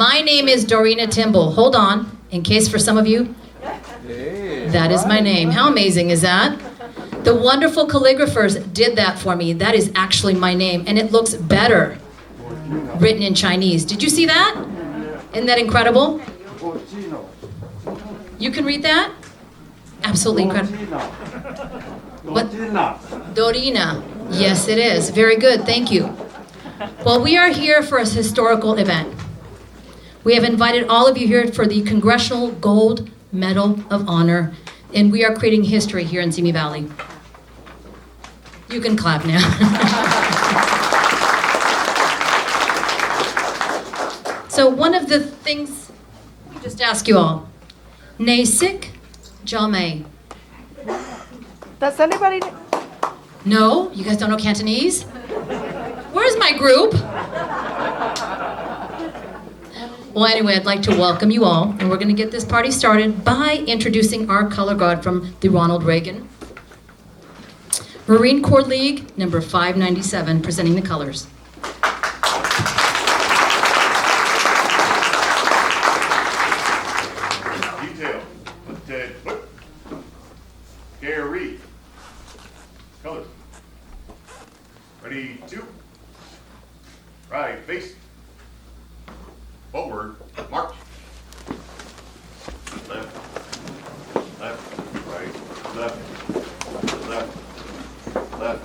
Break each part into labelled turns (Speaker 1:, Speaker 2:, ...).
Speaker 1: My name is Dorina Timble. Hold on, in case for some of you, that is my name. How amazing is that? The wonderful calligraphers did that for me. That is actually my name, and it looks better written in Chinese. Did you see that? Isn't that incredible? You can read that? Absolutely incredible. What? Dorina. Yes, it is. Very good. Thank you. Well, we are here for a historical event. We have invited all of you here for the Congressional Gold Medal of Honor, and we are creating history here in Simi Valley. You can clap now. So one of the things, let me just ask you all, Ne sik jamai.
Speaker 2: Does anybody?
Speaker 1: No? You guys don't know Cantonese? Where's my group? Well, anyway, I'd like to welcome you all, and we're going to get this party started by introducing our color guard from the Ronald Reagan. Marine Corps League, number 597, presenting the colors.
Speaker 3: Detail. Whip. Gary. Colors. Ready, two. Right, face. Forward, march. Left, left, right, left, left, left,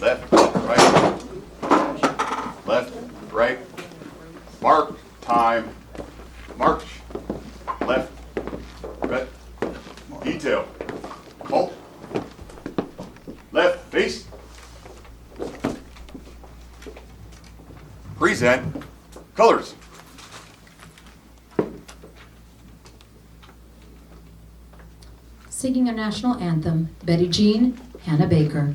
Speaker 3: left, right, left, right. Mark, time, march, left, right, detail, halt, left, face. Present, colors.
Speaker 1: Singing our national anthem, Betty Jean, Hannah Baker.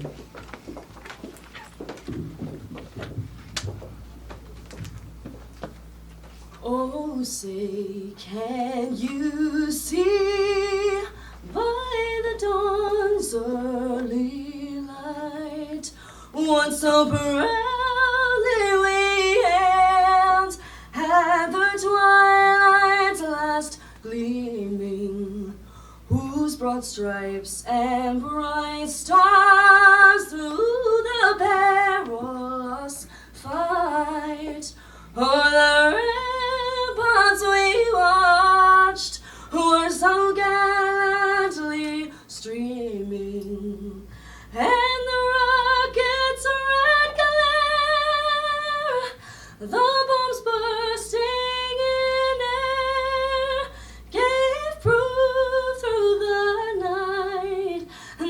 Speaker 4: Oh, say, can you see by the dawn's early light what so proudly we hailed at the twilight's last gleaming, whose broad stripes and bright stars through the perilous fight o'er the ramparts we watched were so gallantly streaming, and the rocket's red glare, the bombs bursting in air, gave proof through the night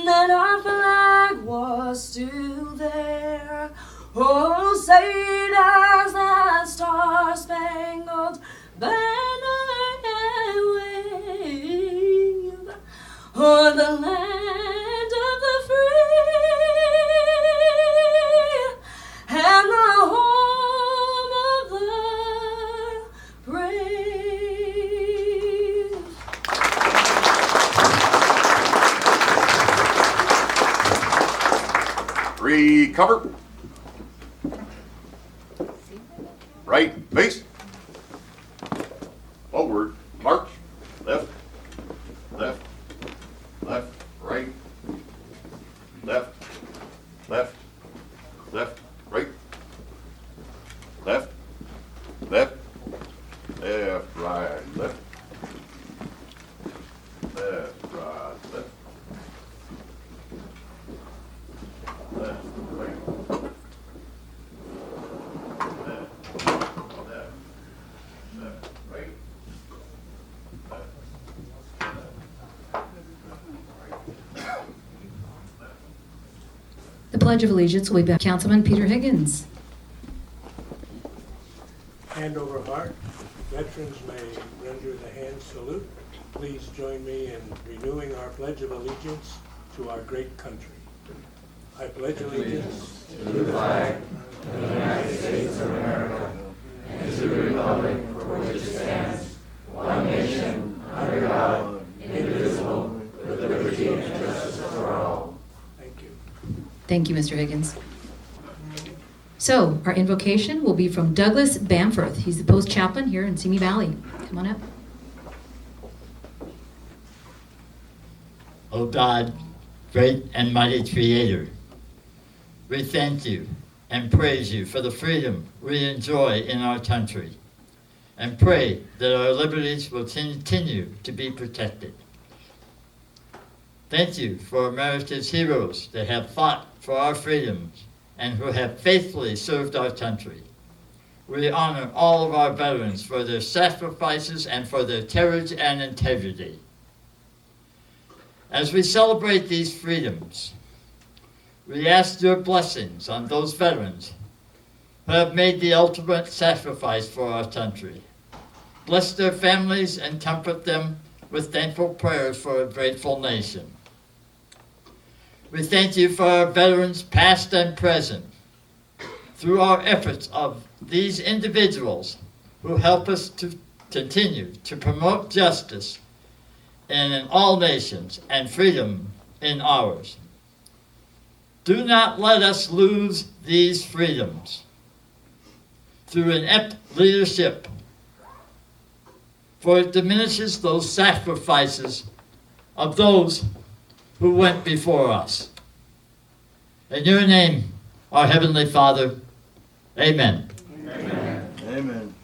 Speaker 4: that our flag was still there. Oh, say does that star-spangled banner yet wave o'er the land of the free and the home of the brave.
Speaker 3: Recover. Right, face. Forward, march. Left, left, left, right. Left, left, left, right. Left, left, left, right, left. Left, right, left. Left, right.
Speaker 1: The Pledge of Allegiance will be by Councilman Peter Higgins.
Speaker 5: Hand over heart. Veterans may render the hand salute. Please join me in renewing our Pledge of Allegiance to our great country. I pledge allegiance
Speaker 6: to the flag of the United States of America and to the republic for which it stands, one nation, under God, indivisible, with liberty and justice for all.
Speaker 5: Thank you.
Speaker 1: Thank you, Mr. Higgins. So our invocation will be from Douglas Bamforth. He's the post chaplain here in Simi Valley. Come on up.
Speaker 7: O God, great and mighty Creator, we thank you and praise you for the freedom we enjoy in our country, and pray that our liberties will continue to be protected. Thank you for America's heroes that have fought for our freedoms and who have faithfully served our country. We honor all of our veterans for their sacrifices and for their courage and integrity. As we celebrate these freedoms, we ask your blessings on those veterans who have made the ultimate sacrifice for our country. Bless their families and comfort them with thankful prayers for a grateful nation. We thank you for our veterans past and present. Through our efforts of these individuals who help us to continue to promote justice in all nations and freedom in ours. Do not let us lose these freedoms through inept leadership, for it diminishes those sacrifices of those who went before us. In your name, our Heavenly Father, amen.
Speaker 6: Amen. Amen.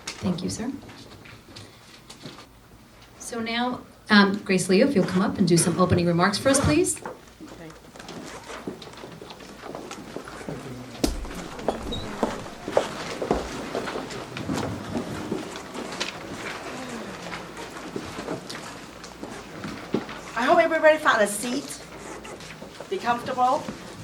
Speaker 1: Thank you, sir. So now, Grace Leo, if you'll come up and do some opening remarks for us, please.
Speaker 2: I hope everybody found a seat. Be comfortable.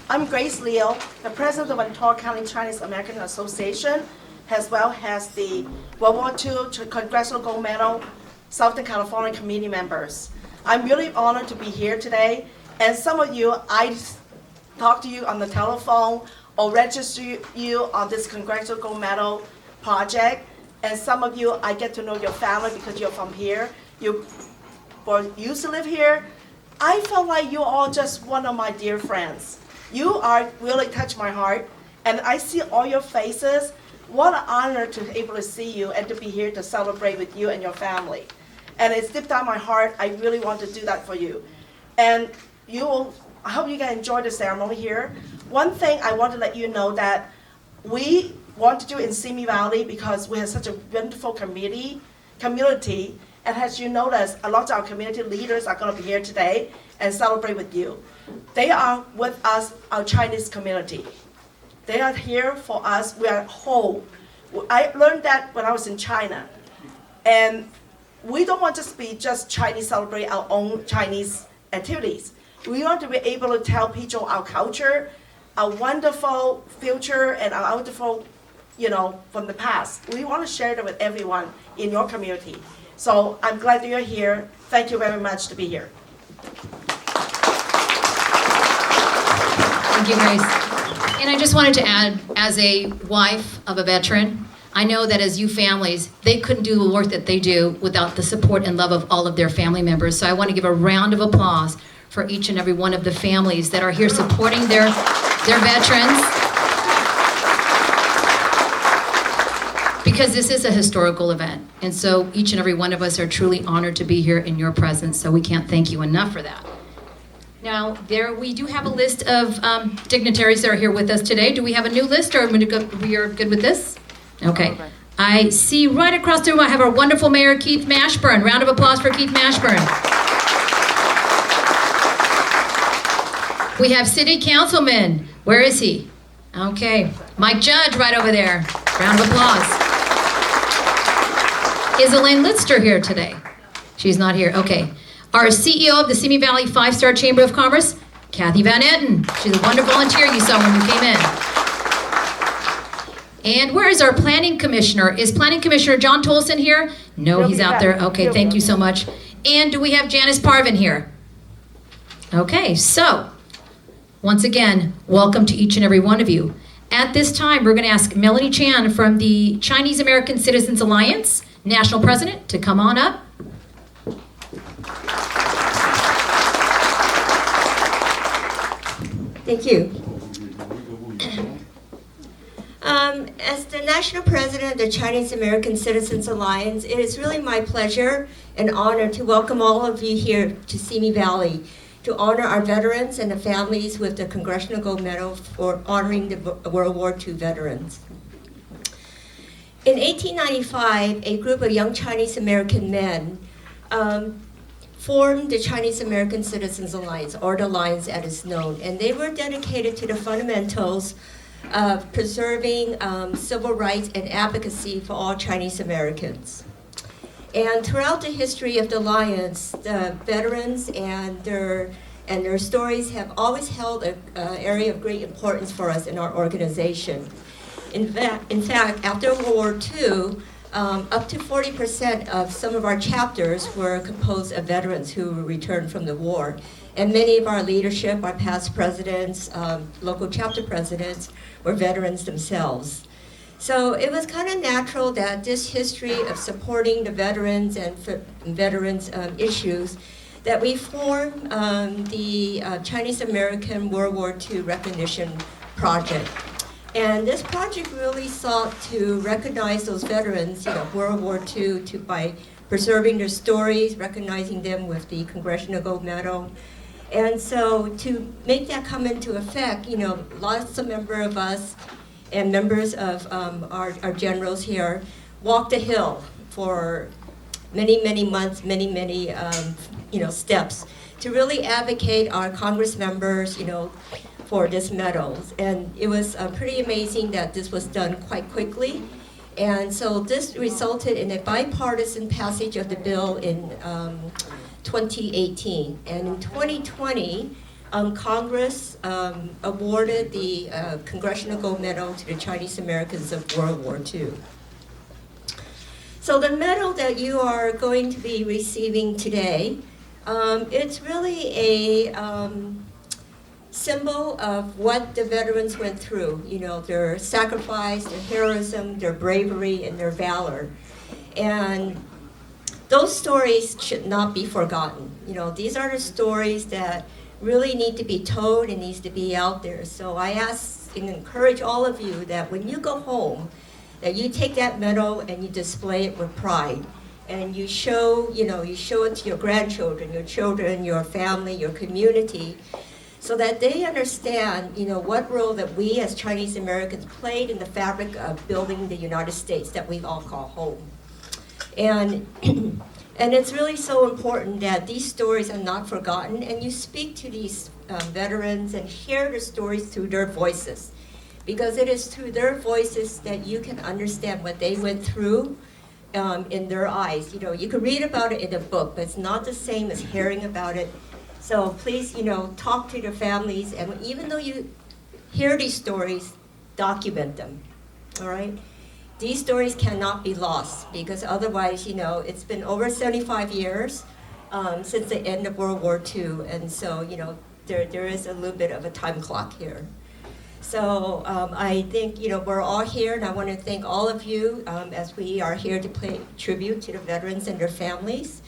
Speaker 2: I'm Grace Leo, the president of Ventura County Chinese American Association, as well as the World War II Congressional Gold Medal Southern California committee members. I'm really honored to be here today, and some of you, I talked to you on the telephone or register you on this Congressional Gold Medal project, and some of you, I get to know your family because you're from here. You used to live here. I felt like you all just one of my dear friends. You are really touched my heart, and I see all your faces. What an honor to be able to see you and to be here to celebrate with you and your family. And it's deep down my heart, I really want to do that for you. And I hope you can enjoy the ceremony here. One thing I want to let you know that we want to do in Simi Valley because we have such a wonderful community. And as you notice, a lot of our community leaders are going to be here today and celebrate with you. They are with us, our Chinese community. They are here for us. We are whole. I learned that when I was in China. And we don't want to be just Chinese celebrate our own Chinese activities. We want to be able to tell people our culture, our wonderful future, and our wonderful, from the past. We want to share that with everyone in your community. So I'm glad that you're here. Thank you very much to be here.
Speaker 1: Thank you, Grace. And I just wanted to add, as a wife of a veteran, I know that as you families, they couldn't do the work that they do without the support and love of all of their family members. So I want to give a round of applause for each and every one of the families that are here supporting their veterans. Because this is a historical event. And so each and every one of us are truly honored to be here in your presence. So we can't thank you enough for that. Now, we do have a list of dignitaries that are here with us today. Do we have a new list, or we are good with this? Okay. I see right across the room, I have our wonderful Mayor, Keith Mashburn. Round of applause for Keith Mashburn. We have City Councilman. Where is he? Okay. Mike Judge right over there. Round of applause. Is Elaine Litster here today? She's not here. Okay. Our CEO of the Simi Valley 5-Star Chamber of Commerce, Kathy Van Etten. She's a wonderful volunteer you saw when you came in. And where is our Planning Commissioner? Is Planning Commissioner John Tolson here? No, he's out there. Okay, thank you so much. And do we have Janice Parvin here? Okay, so once again, welcome to each and every one of you. At this time, we're going to ask Melanie Chan from the Chinese American Citizens Alliance, National President, to come on up.
Speaker 8: Thank you. As the National President of the Chinese American Citizens Alliance, it is really my pleasure and honor to welcome all of you here to Simi Valley to honor our veterans and the families with the Congressional Gold Medal for honoring the World War II veterans. In 1895, a group of young Chinese American men formed the Chinese American Citizens Alliance, or the Alliance as it's known, and they were dedicated to the fundamentals of preserving civil rights and advocacy for all Chinese Americans. And throughout the history of the Alliance, the veterans and their stories have always held an area of great importance for us in our organization. In fact, after World War II, up to 40% of some of our chapters were composed of veterans who returned from the war. And many of our leadership, our past presidents, local chapter presidents, were veterans themselves. So it was kind of natural that this history of supporting the veterans and veterans issues, that we formed the Chinese American World War II Recognition Project. And this project really sought to recognize those veterans, World War II, by preserving their stories, recognizing them with the Congressional Gold Medal. And so to make that come into effect, lots of members of us and members of our generals here walked the hill for many, many months, many, steps to really advocate our Congress members, for this medals. And it was pretty amazing that this was done quite quickly. And so this resulted in a bipartisan passage of the bill in 2018. And in 2020, Congress awarded the Congressional Gold Medal to the Chinese Americans of World War II. So the medal that you are going to be receiving today, it's really a symbol of what the veterans went through, their sacrifice, their heroism, their bravery, and their valor. And those stories should not be forgotten. These are the stories that really need to be told and needs to be out there. So I ask and encourage all of you that when you go home, that you take that medal and you display it with pride. And you show it to your grandchildren, your children, your family, your community, so that they understand, what role that we as Chinese Americans played in the fabric of building the United States that we all call home. And and it's really so important that these stories are not forgotten, and you speak to these veterans and hear their stories through their voices, because it is through their voices that you can understand what they went through in their eyes. You can read about it in a book, but it's not the same as hearing about it. So please, talk to their families, and even though you hear these stories, document them, all right? These stories cannot be lost, because otherwise, it's been over 75 years since the end of World War II, and so, there is a little bit of a time clock here. So I think, we're all here, and I want to thank all of you as we are here to pay tribute to the veterans and their families.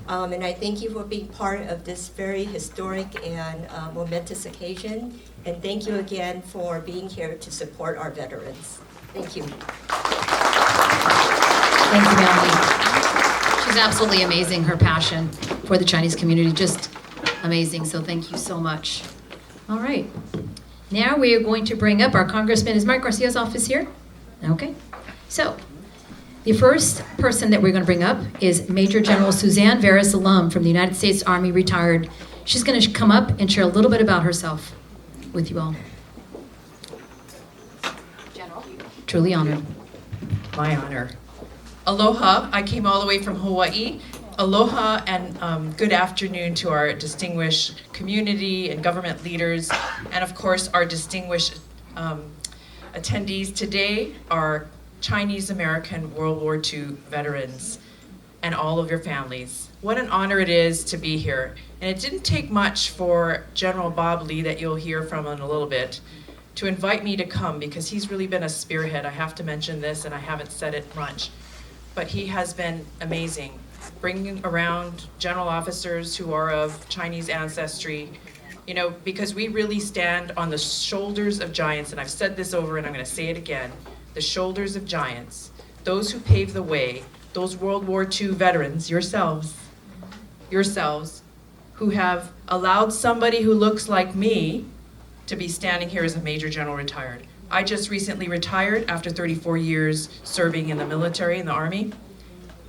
Speaker 8: And I thank you for being part of this very historic and momentous occasion. And thank you again for being here to support our veterans. Thank you.
Speaker 1: Thank you, Melanie. She's absolutely amazing. Her passion for the Chinese community, just amazing. So thank you so much. All right. Now we are going to bring up our Congressman. Is Mark Garcia's office here? Okay. So the first person that we're going to bring up is Major General Suzanne Veras alum from the United States Army, retired. She's going to come up and share a little bit about herself with you all.
Speaker 9: General.
Speaker 1: Truly honored.
Speaker 9: My honor. Aloha, I came all the way from Hawaii. Aloha and good afternoon to our distinguished community and government leaders, and of course our distinguished attendees today, our Chinese American World War II veterans and all of your families. What an honor it is to be here. And it didn't take much for General Bob Lee, that you'll hear from in a little bit, to invite me to come, because he's really been a spearhead. I have to mention this, and I haven't said it much, but he has been amazing, bringing around general officers who are of Chinese ancestry You know, because we really stand on the shoulders of giants, and I've said this over and I'm going to say it again, the shoulders of giants, those who paved the way, those World War II veterans, yourselves, who have allowed somebody who looks like me to be standing here as a Major General retired. I just recently retired after 34 years serving in the military, in the Army,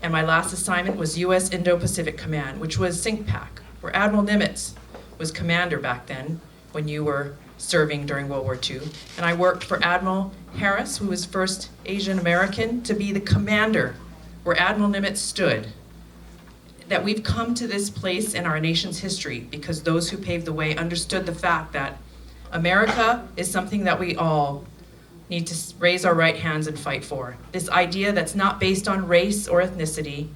Speaker 9: and my last assignment was U.S. Indo-Pacific Command, which was CINCPAC, where Admiral Nimitz was commander back then when you were serving during World War II. And I worked for Admiral Harris, who was first Asian American to be the commander where Admiral Nimitz stood. That we've come to this place in our nation's history because those who paved the way understood the fact that America is something that we all need to raise our right hands and fight for. This idea that's not based on race or ethnicity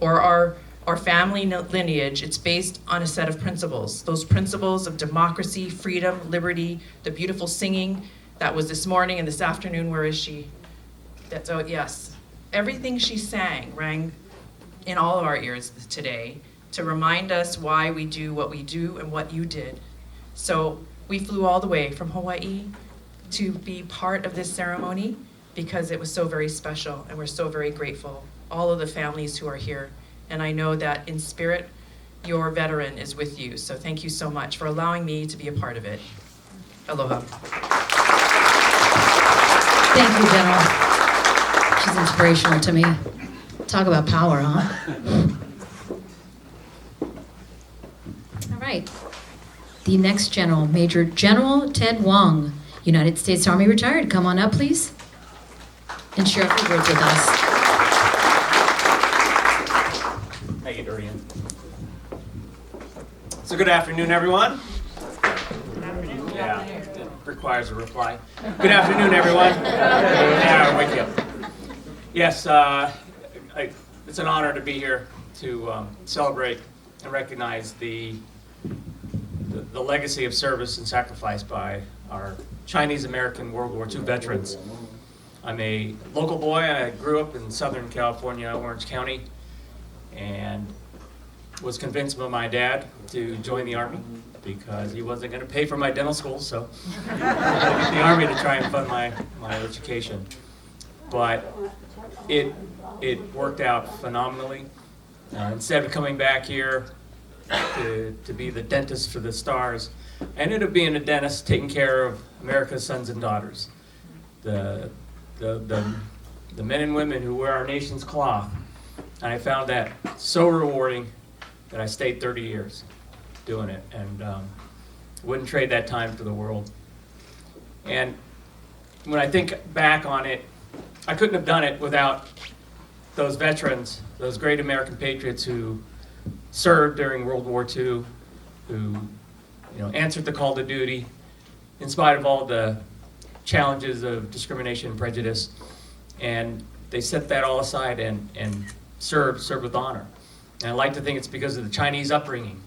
Speaker 9: or our family lineage, it's based on a set of principles. Those principles of democracy, freedom, liberty, the beautiful singing that was this morning and this afternoon. Where is she? That's, oh yes. Everything she sang rang in all of our ears today to remind us why we do what we do and what you did. So we flew all the way from Hawaii to be part of this ceremony because it was so very special and we're so very grateful, all of the families who are here. And I know that in spirit, your veteran is with you. So thank you so much for allowing me to be a part of it. Aloha.
Speaker 1: Thank you, General. She's inspirational to me. Talk about power, huh? All right. The next general, Major General Ted Wong, United States Army retired. Come on up, please, and share a few words with us.
Speaker 10: Thank you, Dorian. So good afternoon, everyone. Good afternoon. Yeah, it requires a reply. Good afternoon, everyone. Yeah, I'll wake you up. Yes, it's an honor to be here to celebrate and recognize the legacy of service and sacrifice by our Chinese American World War II veterans. I'm a local boy. I grew up in Southern California, Orange County, and was convinced by my dad to join the Army because he wasn't going to pay for my dental school, so I had to get the Army to try and fund my education. But it worked out phenomenally. Instead of coming back here to be the dentist for the stars, I ended up being a dentist taking care of America's sons and daughters, the men and women who wear our nation's cloth. And I found that so rewarding that I stayed 30 years doing it, and wouldn't trade that time for the world. And when I think back on it, I couldn't have done it without those veterans, those great American patriots who served during World War II, who answered the call to duty in spite of all the challenges of discrimination and prejudice, and they set that all aside and served with honor. And I like to think it's because of the Chinese upbringing,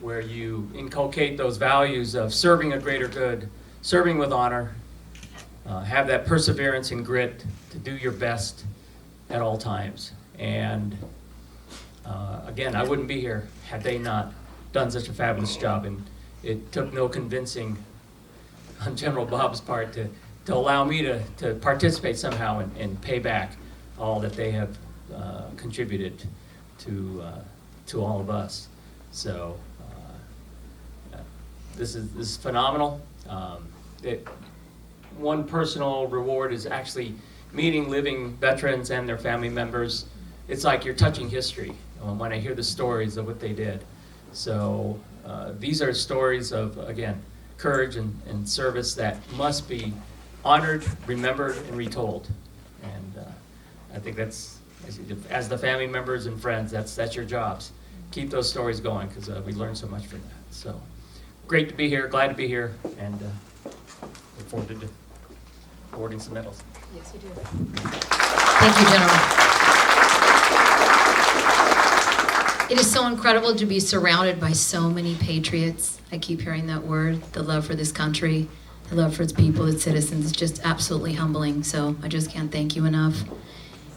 Speaker 10: where you inculcate those values of serving a greater good, serving with honor, have that perseverance and grit to do your best at all times. And again, I wouldn't be here had they not done such a fabulous job. And it took no convincing on General Bob's part to allow me to participate somehow and pay back all that they have contributed to all of us. So this is phenomenal. One personal reward is actually meeting living veterans and their family members. It's like you're touching history when I hear the stories of what they did. So these are stories of, again, courage and service that must be honored, remembered, and retold. And I think that's, as the family members and friends, that's your jobs. Keep those stories going, because we learn so much from that. So great to be here, glad to be here, and look forward to awarding some medals.
Speaker 1: Yes, you do. Thank you, General. It is so incredible to be surrounded by so many patriots. I keep hearing that word, the love for this country, the love for its people, its citizens. It's just absolutely humbling. So I just can't thank you enough.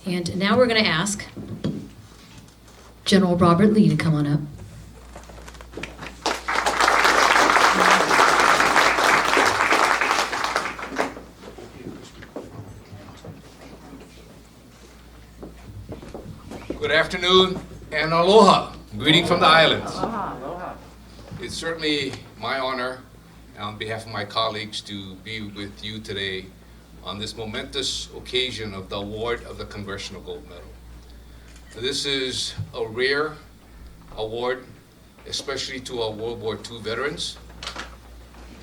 Speaker 1: And now we're going to ask General Robert Lee to come on up.
Speaker 11: Good afternoon and aloha. Greeting from the islands. It's certainly my honor, on behalf of my colleagues, to be with you today on this momentous occasion of the award of the Congressional Gold Medal. This is a rare award, especially to our World War II veterans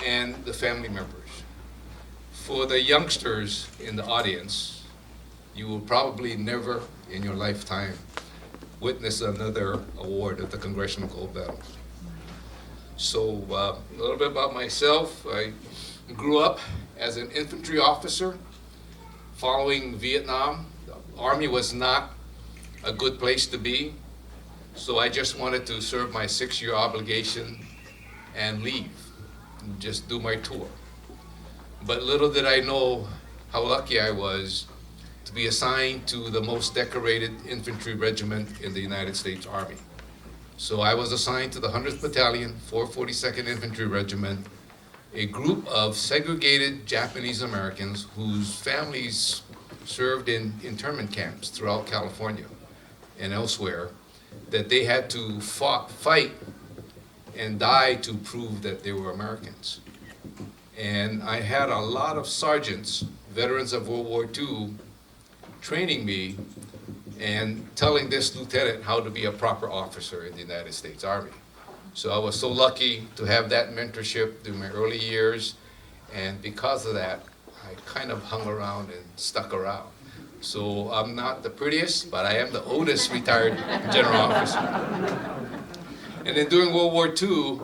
Speaker 11: and the family members. For the youngsters in the audience, you will probably never in your lifetime witness another award of the Congressional Gold Medal. So a little bit about myself. I grew up as an infantry officer following Vietnam. The Army was not a good place to be, so I just wanted to serve my 6-year obligation and leave, and just do my tour. But little did I know how lucky I was to be assigned to the most decorated infantry regiment in the United States Army. So I was assigned to the 100th Battalion, 442nd Infantry Regiment, a group of segregated Japanese Americans whose families served in internment camps throughout California and elsewhere, that they had to fight and die to prove that they were Americans. And I had a lot of sergeants, veterans of World War II, training me and telling this lieutenant how to be a proper officer in the United States Army. So I was so lucky to have that mentorship during my early years, and because of that, I kind of hung around and stuck around. So I'm not the prettiest, but I am the oldest retired general officer. And then during World War II,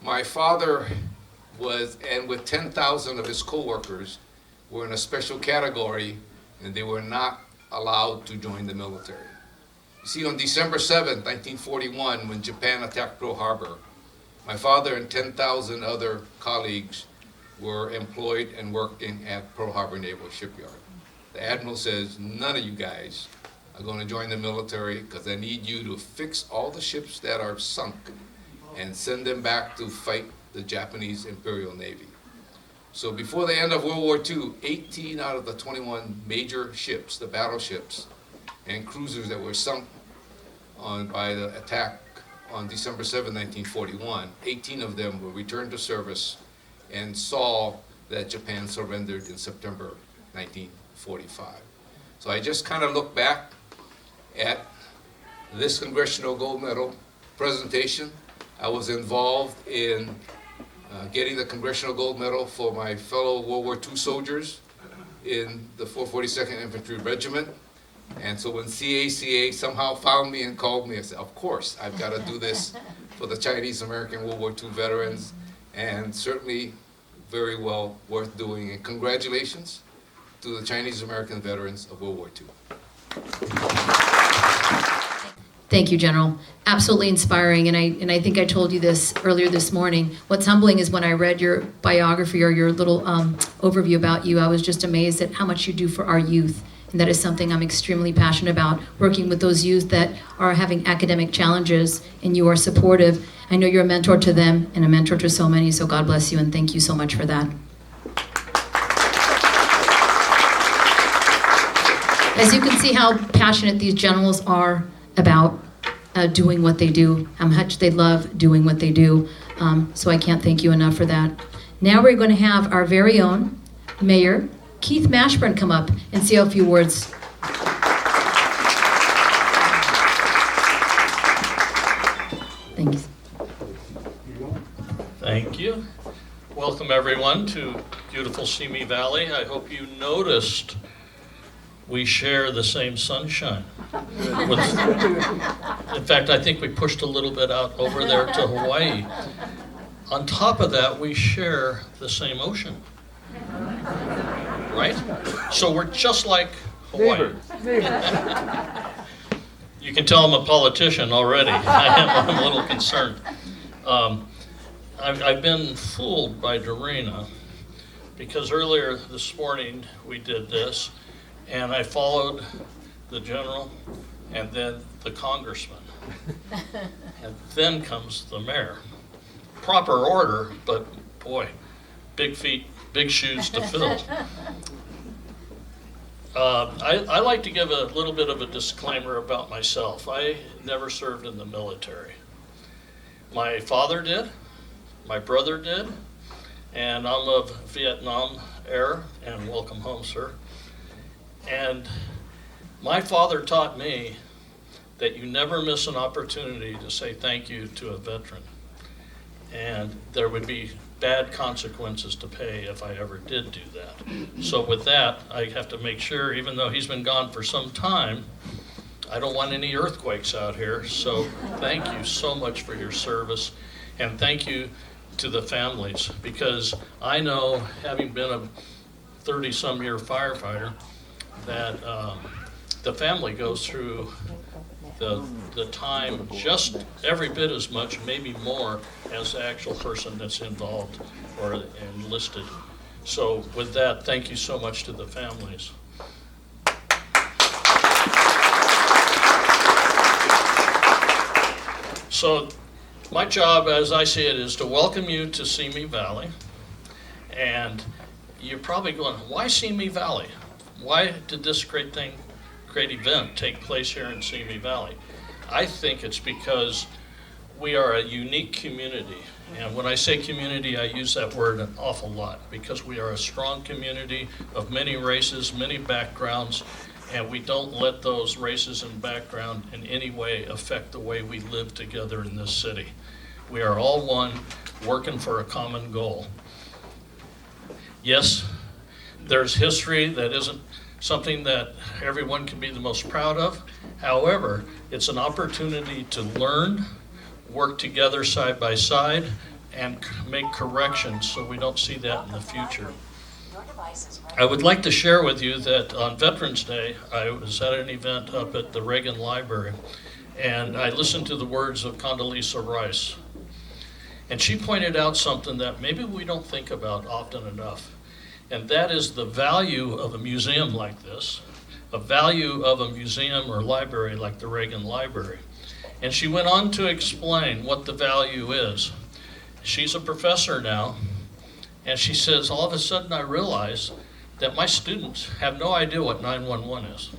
Speaker 11: my father was, and with 10,000 of his co-workers, were in a special category, and they were not allowed to join the military. You see, on December 7th, 1941, when Japan attacked Pearl Harbor, my father and 10,000 other colleagues were employed and working at Pearl Harbor Naval Shipyard. The admiral says, none of you guys are going to join the military because I need you to fix all the ships that are sunk and send them back to fight the Japanese Imperial Navy. So before the end of World War II, 18 out of the 21 major ships, the battleships and cruisers that were sunk by the attack on December 7, 1941, 18 of them were returned to service and saw that Japan surrendered in September 1945. So I just kind of look back at this Congressional Gold Medal presentation. I was involved in getting the Congressional Gold Medal for my fellow World War II soldiers in the 442nd Infantry Regiment. And so when CACA somehow found me and called me, I said, of course, I've got to do this for the Chinese American World War II veterans, and certainly very well worth doing. And congratulations to the Chinese American veterans of World War II.
Speaker 1: Thank you, General. Absolutely inspiring, and I think I told you this earlier this morning. What's humbling is when I read your biography or your little overview about you, I was just amazed at how much you do for our youth, and that is something I'm extremely passionate about, working with those youth that are having academic challenges, and you are supportive. I know you're a mentor to them and a mentor to so many, so God bless you, and thank you so much for that. As you can see how passionate these generals are about doing what they do, how much they love doing what they do. So I can't thank you enough for that. Now we're going to have our very own Mayor, Keith Mashburn, come up and say a few words. Thank you.
Speaker 12: Thank you. Welcome everyone to beautiful Simi Valley. I hope you noticed we share the same sunshine. In fact, I think we pushed a little bit out over there to Hawaii. On top of that, we share the same ocean. Right? So we're just like Hawaii. You can tell I'm a politician already. I'm a little concerned. I've been fooled by Dorena because earlier this morning we did this, and I followed the general and then the congressman. And then comes the mayor. Proper order, but boy, big feet, big shoes to fill. I like to give a little bit of a disclaimer about myself. I never served in the military. My father did, my brother did, and I'm of Vietnam era, and welcome home, sir. And my father taught me that you never miss an opportunity to say thank you to a veteran. And there would be bad consequences to pay if I ever did do that. So with that, I have to make sure, even though he's been gone for some time, I don't want any earthquakes out here. So thank you so much for your service, and thank you to the families, because I know, having been a 30-some year firefighter, that the family goes through the time just every bit as much, maybe more, as the actual person that's involved or enlisted. So with that, thank you so much to the families. So my job, as I see it, is to welcome you to Simi Valley. And you're probably going, why Simi Valley? Why did this great event take place here in Simi Valley? I think it's because we are a unique community. And when I say community, I use that word an awful lot, because we are a strong community of many races, many backgrounds, and we don't let those races and background in any way affect the way we live together in this city. We are all one, working for a common goal. Yes, there's history that isn't something that everyone can be the most proud of. However, it's an opportunity to learn, work together side by side, and make corrections so we don't see that in the future. I would like to share with you that on Veterans Day, I was at an event up at the Reagan Library, and I listened to the words of Condoleezza Rice. And she pointed out something that maybe we don't think about often enough. And that is the value of a museum like this, a value of a museum or library like the Reagan Library. And she went on to explain what the value is. She's a professor now, and she says, all of a sudden I realize that my students have no idea what 911 is.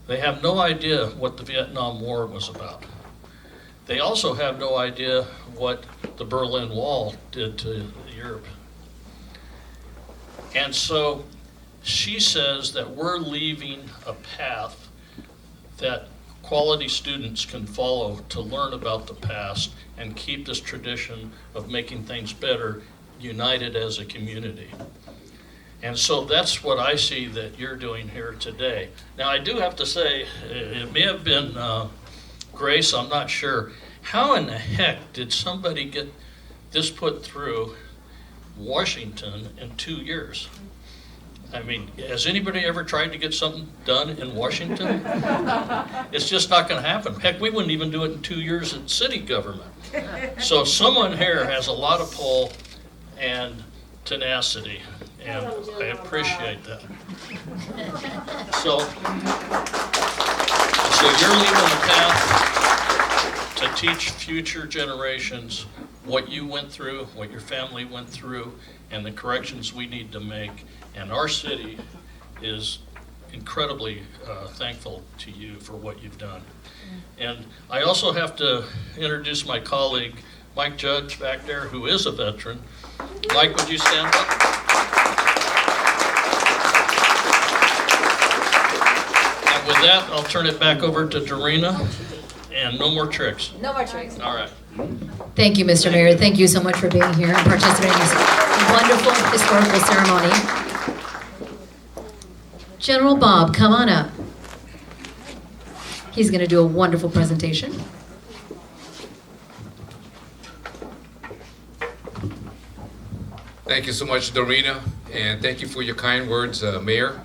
Speaker 12: They have no idea what the Vietnam War was about. They also have no idea what the Berlin Wall did to Europe. And so she says that we're leaving a path that quality students can follow to learn about the past and keep this tradition of making things better, united as a community. And so that's what I see that you're doing here today. Now, I do have to say, it may have been Grace, I'm not sure. How in the heck did somebody get this put through Washington in 2 years? I mean, has anybody ever tried to get something done in Washington? It's just not going to happen. Heck, we wouldn't even do it in 2 years in city government. So someone here has a lot of pull and tenacity, and I appreciate that. So you're leaving the path to teach future generations what you went through, what your family went through, and the corrections we need to make. And our city is incredibly thankful to you for what you've done. And I also have to introduce my colleague, Mike Judge, back there, who is a veteran. Mike, would you stand up? And with that, I'll turn it back over to Dorena, and no more tricks.
Speaker 4: No more tricks.
Speaker 12: All right.
Speaker 1: Thank you, Mr. Mayor. Thank you so much for being here and participating in this wonderful historical ceremony. General Bob, come on up. He's going to do a wonderful presentation.
Speaker 11: Thank you so much, Dorena, and thank you for your kind words, Mayor.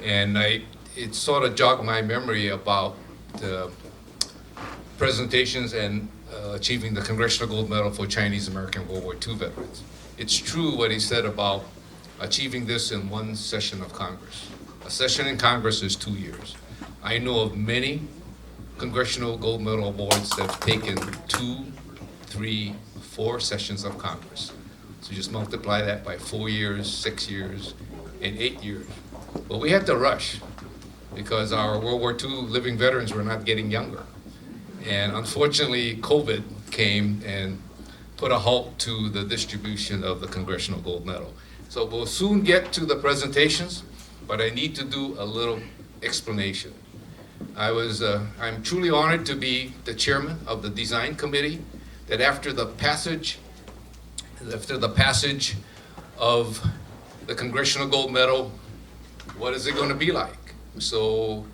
Speaker 11: And it sort of jogged my memory about the presentations and achieving the Congressional Gold Medal for Chinese American World War II veterans. It's true what he said about achieving this in one session of Congress. A session in Congress is 2 years. I know of many Congressional Gold Medal awards that have taken 2, 3, 4 sessions of Congress. So just multiply that by 4 years, 6 years, and 8 years. But we had to rush because our World War II living veterans were not getting younger. And unfortunately, COVID came and put a halt to the distribution of the Congressional Gold Medal. So we'll soon get to the presentations, but I need to do a little explanation. I'm truly honored to be the chairman of the design committee that after the passage of the Congressional Gold Medal, what is it going to be like? So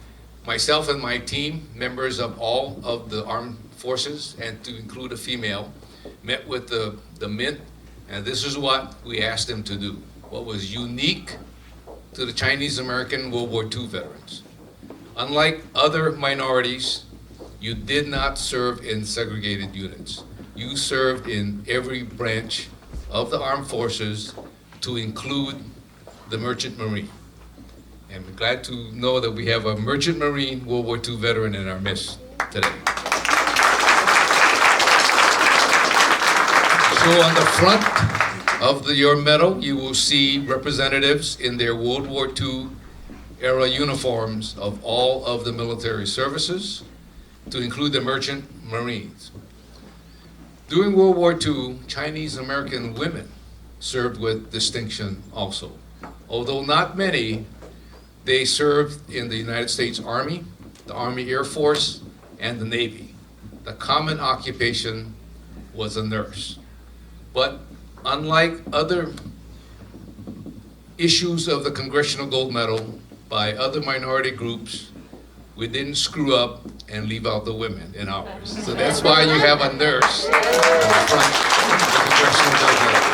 Speaker 11: myself and my team, members of all of the armed forces, and to include a female, met with the Mint, and this is what we asked them to do. What was unique to the Chinese American World War II veterans. Unlike other minorities, you did not serve in segregated units. You served in every branch of the armed forces to include the Merchant Marine. And we're glad to know that we have a Merchant Marine World War II veteran in our midst today. So on the front of your medal, you will see representatives in their World War II era uniforms of all of the military services, to include the Merchant Marines. During World War II, Chinese American women served with distinction also. Although not many, they served in the United States Army, the Army Air Force, and the Navy. The common occupation was a nurse. But unlike other issues of the Congressional Gold Medal by other minority groups, we didn't screw up and leave out the women in ours. So that's why you have a nurse in the front of the Congressional Gold Medal.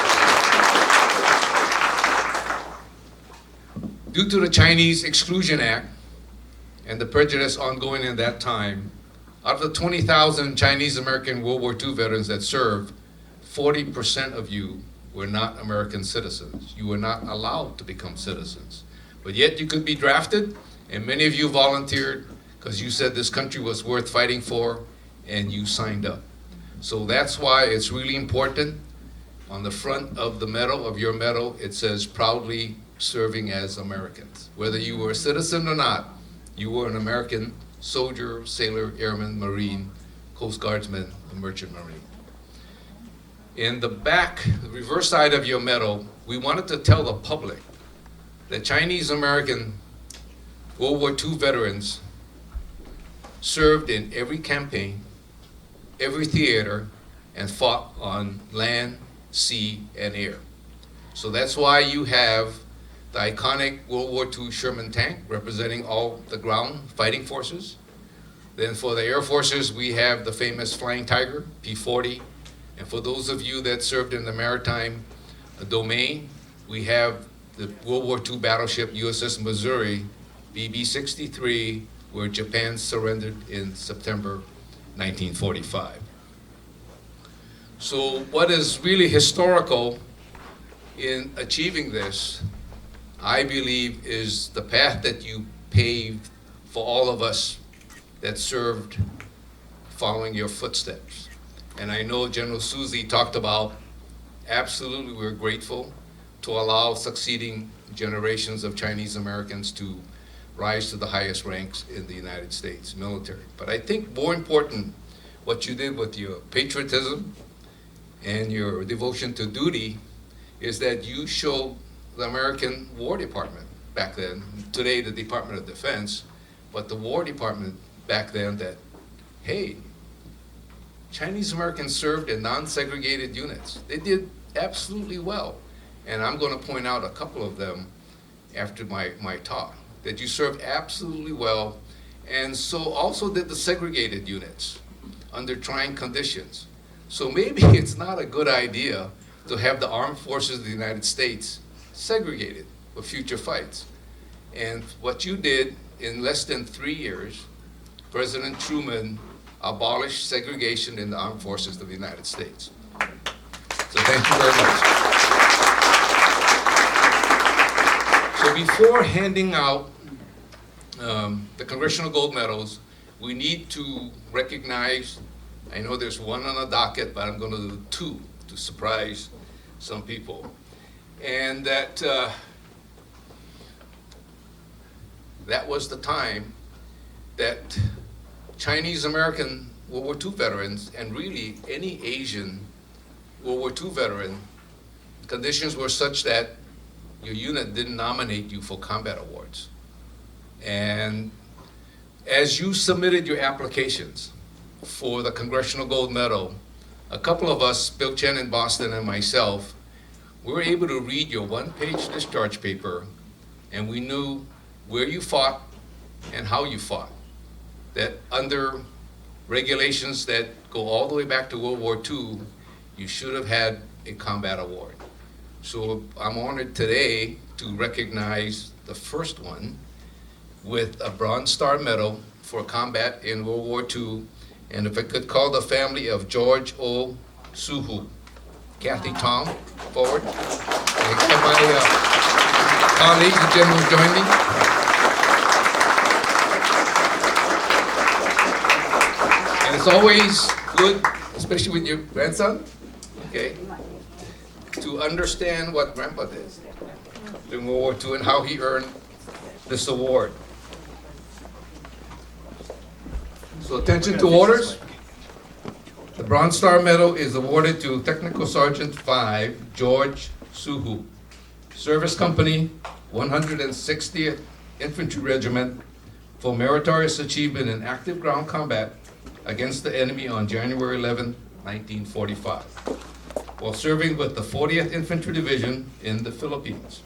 Speaker 11: Due to the Chinese Exclusion Act and the prejudice ongoing in that time, out of the 20,000 Chinese American World War II veterans that served, 40% of you were not American citizens. You were not allowed to become citizens. But yet you could be drafted, and many of you volunteered because you said this country was worth fighting for, and you signed up. So that's why it's really important. On the front of the medal, of your medal, it says proudly serving as Americans. Whether you were a citizen or not, you were an American soldier, sailor, airman, Marine, Coast Guardsman, a Merchant Marine. In the back, the reverse side of your medal, we wanted to tell the public that Chinese American World War II veterans served in every campaign, every theater, and fought on land, sea, and air. So that's why you have the iconic World War II Sherman tank representing all the ground fighting forces. Then for the Air Forces, we have the famous Flying Tiger, P-40. And for those of you that served in the maritime domain, we have the World War II battleship USS Missouri, BB-63, where Japan surrendered in September 1945. So what is really historical in achieving this, I believe, is the path that you paved for all of us that served following your footsteps. And I know General Suzy talked about, absolutely we're grateful to allow succeeding generations of Chinese Americans to rise to the highest ranks in the United States military. But I think more important, what you did with your patriotism and your devotion to duty is that you showed the American War Department back then, today the Department of Defense, but the War Department back then that, hey, Chinese Americans served in non-segregated units. They did absolutely well. And I'm going to point out a couple of them after my talk, that you served absolutely well, and so also did the segregated units under trying conditions. So maybe it's not a good idea to have the armed forces of the United States segregated for future fights. And what you did in less than 3 years, President Truman abolished segregation in the armed forces of the United States. So thank you very much. So before handing out the Congressional Gold Medals, we need to recognize, I know there's one on the docket, but I'm going to do two to surprise some people. And that that was the time that Chinese American World War II veterans, and really any Asian World War II veteran, conditions were such that your unit didn't nominate you for combat awards. And as you submitted your applications for the Congressional Gold Medal, a couple of us, Bill Chen in Boston and myself, we were able to read your one-page discharge paper, and we knew where you fought and how you fought. That under regulations that go all the way back to World War II, you should have had a combat award. So I'm honored today to recognize the first one with a Bronze Star Medal for combat in World War II. And if I could call the family of George O. Suhu. Kathy, Tom, forward. And my colleagues and gentlemen join me. And it's always good, especially with your grandson, okay, to understand what Grandpa did during World War II and how he earned this award. So attention to orders. The Bronze Star Medal is awarded to Technical Sergeant 5 George Suhu, Service Company 160th Infantry Regiment, for meritorious achievement in active ground combat against the enemy on January 11, 1945, while serving with the 40th Infantry Division in the Philippines.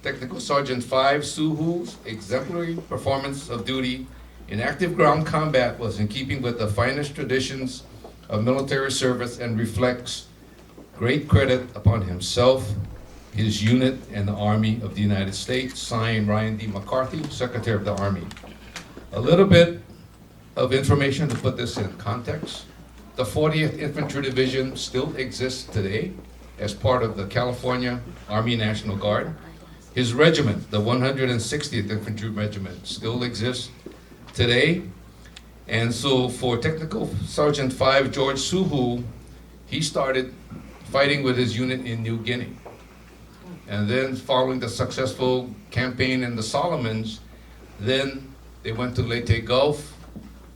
Speaker 11: Technical Sergeant 5 Suhu's exemplary performance of duty in active ground combat was in keeping with the finest traditions of military service and reflects great credit upon himself, his unit, and the Army of the United States. Signed, Ryan D. McCarthy, Secretary of the Army. A little bit of information to put this in context. The 40th Infantry Division still exists today as part of the California Army National Guard. His regiment, the 160th Infantry Regiment, still exists today. And so for Technical Sergeant 5 George Suhu, he started fighting with his unit in New Guinea. And then following the successful campaign in the Solomons, then they went to Leyte Gulf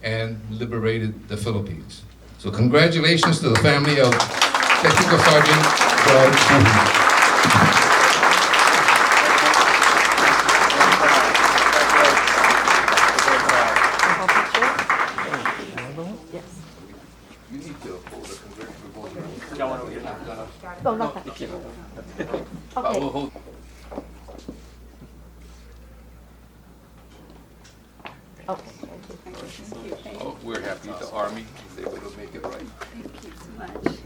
Speaker 11: and liberated the Philippines. So congratulations to the family of Technical Sergeant George Suhu.
Speaker 2: Okay.
Speaker 11: Oh, we're happy the Army is able to make it right.
Speaker 4: Thank you so much.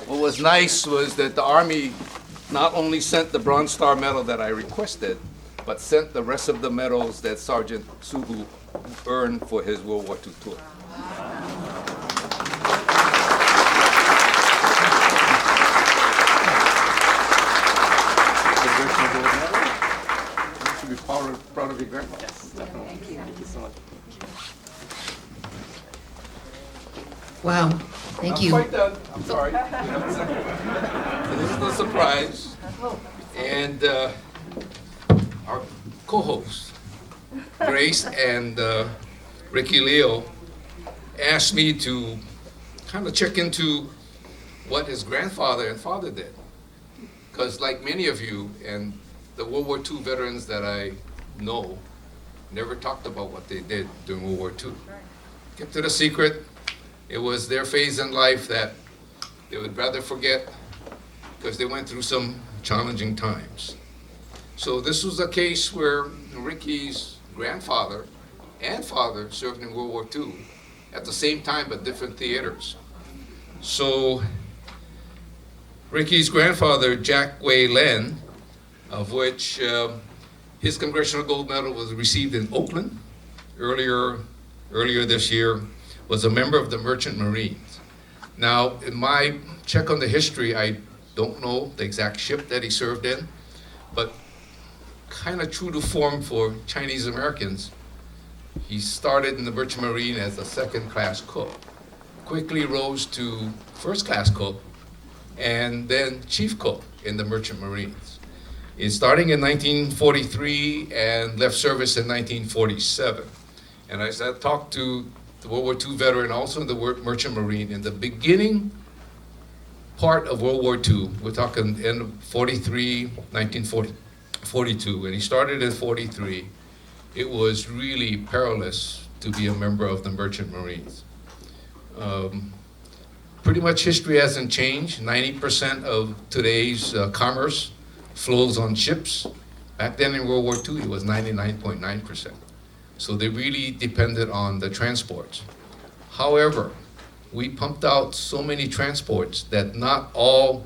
Speaker 11: What was nice was that the Army not only sent the Bronze Star Medal that I requested, but sent the rest of the medals that Sergeant Suhu earned for his World War II tour. You should be proud of your grandpa. Yes, definitely.
Speaker 4: Thank you. Thank you so much.
Speaker 1: Wow, thank
Speaker 11: I'm
Speaker 1: you.
Speaker 11: quite done. I'm sorry. This is the surprise. And our co-hosts, Grace and Ricky Leo, asked me to kind of check into what his grandfather and father did. Because like many of you, and the World War II veterans that I know, never talked about what they did during World War II. Kept it a secret. It was their phase in life that they would rather forget because they went through some challenging times. So this was a case where Ricky's grandfather and father served in World War II at the same time but different theaters. So Ricky's grandfather, Jack Wei Len, of which his Congressional Gold Medal was received in Oakland earlier this year, was a member of the Merchant Marines. Now, in my check on the history, I don't know the exact ship that he served in, but kind of true to form for Chinese Americans, he started in the Merchant Marine as a second-class cook, quickly rose to first-class cook, and then chief cook in the Merchant Marines. starting in 1943 and left service in 1947. And as I talked to the World War II veteran, also in the Merchant Marine, in the beginning part of World War II, we're talking end of 43, 1942, and he started in 43, it was really perilous to be a member of the Merchant Marines. Pretty much history hasn't changed. 90% of today's commerce flows on ships. Back then in World War II, it was 99.9%. So they really depended on the transports. However, we pumped out so many transports that not all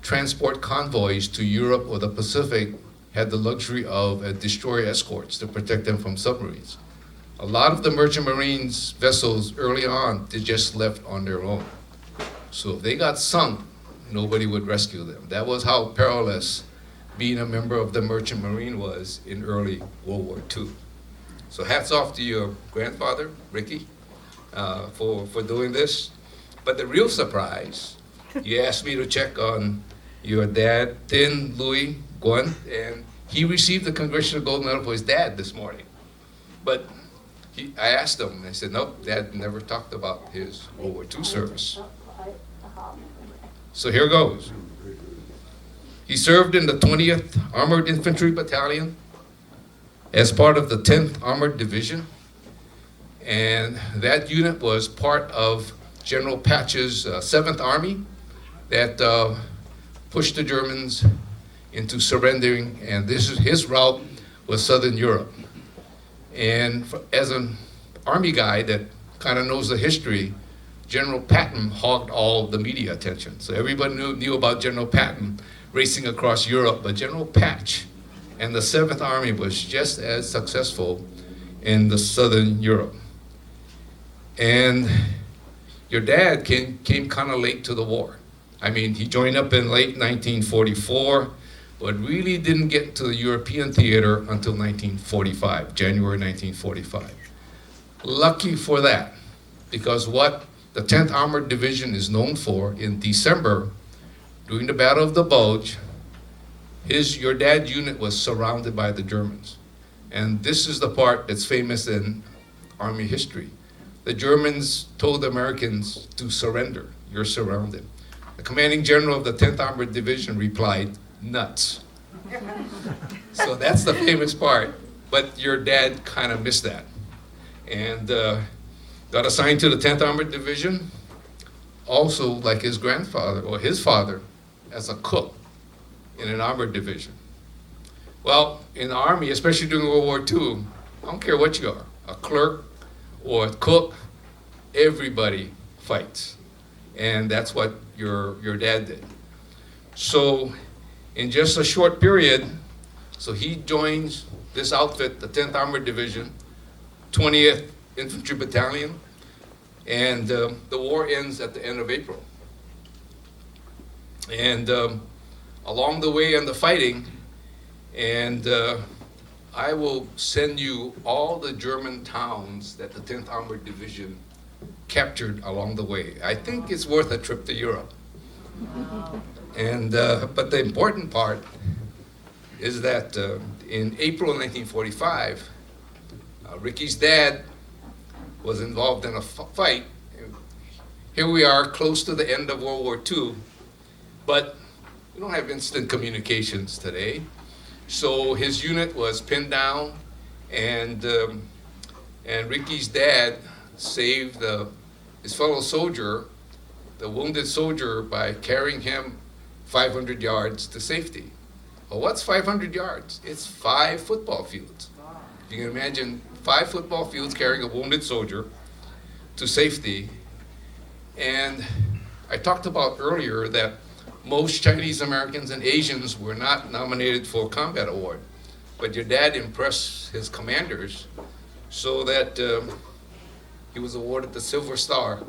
Speaker 11: transport convoys to Europe or the Pacific had the luxury of destroyer escorts to protect them from submarines. A lot of the Merchant Marines vessels early on, they just left on their own. So if they got sunk, nobody would rescue them. That was how perilous being a member of the Merchant Marine was in early World War II. So hats off to your grandfather, Ricky, for doing this. But the real surprise, you asked me to check on your dad, Tin Louis Guan, and he received the Congressional Gold Medal for his dad this morning. But I asked him, I said, nope, Dad never talked about his World War II service. So here goes. He served in the 20th Armored Infantry Battalion as part of the 10th Armored Division. And that unit was part of General Patch's 7th Army that pushed the Germans into surrendering, and his route was Southern Europe. And as an Army guy that kind of knows the history, General Patton hogged all the media attention. So everybody knew about General Patton racing across Europe, but General Patch and the 7th Army was just as successful in the Southern Europe. And your dad came kind of late to the war. I mean, he joined up in late 1944, but really didn't get to the European theater until 1945, January 1945. Lucky for that, because what the 10th Armored Division is known for, in December, during the Battle of the Bulge, your dad's unit was surrounded by the Germans. And this is the part that's famous in Army history. The Germans told the Americans to surrender. You're surrounded. The commanding general of the 10th Armored Division replied, nuts. So that's the famous part, but your dad kind of missed that. And got assigned to the 10th Armored Division, also like his grandfather, or his father, as a cook in an armored division. Well, in the Army, especially during World War II, I don't care what you are, a clerk or a cook, everybody fights. And that's what your dad did. So in just a short period, so he joins this outfit, the 10th Armored Division, 20th Infantry Battalion, and the war ends at the end of April. And along the way in the fighting, and I will send you all the German towns that the 10th Armored Division captured along the way. I think it's worth a trip to Europe. And but the important part is that in April 1945, Ricky's dad was involved in a fight. Here we are, close to the end of World War II, but we don't have instant communications today. So his unit was pinned down, and Ricky's dad saved his fellow soldier, the wounded soldier, by carrying him 500 yards to safety. Well, what's 500 yards? It's 5 football fields. You can imagine 5 football fields carrying a wounded soldier to safety. And I talked about earlier that most Chinese Americans and Asians were not nominated for a combat award, but your dad impressed his commanders so that he was awarded the Silver Star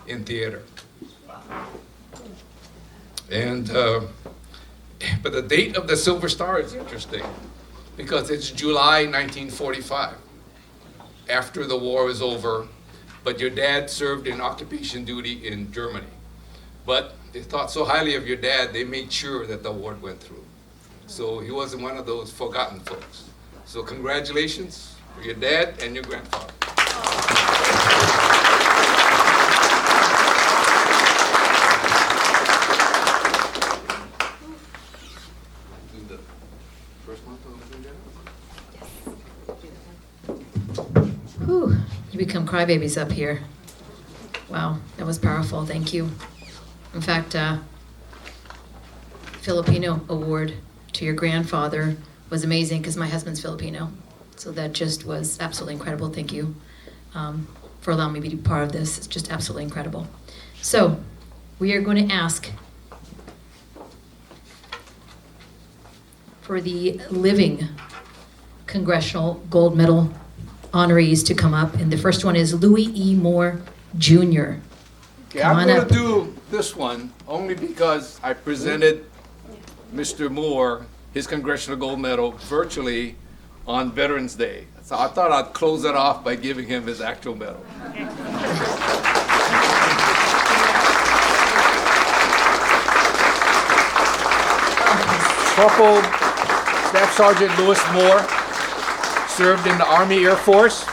Speaker 11: in theater. And but the date of the Silver Star is interesting because it's July 1945, after the war is over, but your dad served in occupation duty in Germany. But they thought so highly of your dad, they made sure that the award went through. So he wasn't one of those forgotten folks. So congratulations for your dad and your grandfather. Do the first one for the agenda?
Speaker 1: Whew, you become crybabies up here. Wow, that was powerful, thank you. In fact, Filipino award to your grandfather was amazing because my husband's Filipino. So that just was absolutely incredible. Thank you for allowing me to be part of this. It's just absolutely incredible. So we are going to ask for the living Congressional Gold Medal honorees to come up. And the first one is Louis E. Moore Jr.
Speaker 11: Okay,
Speaker 1: Come
Speaker 11: I'm
Speaker 1: on
Speaker 11: going
Speaker 1: up.
Speaker 11: to do this one only because I presented Mr. Moore his Congressional Gold Medal virtually on Veterans Day. So I thought I'd close it off by giving him his actual medal. Corporal Staff Sergeant Louis Moore served in the Army Air Force,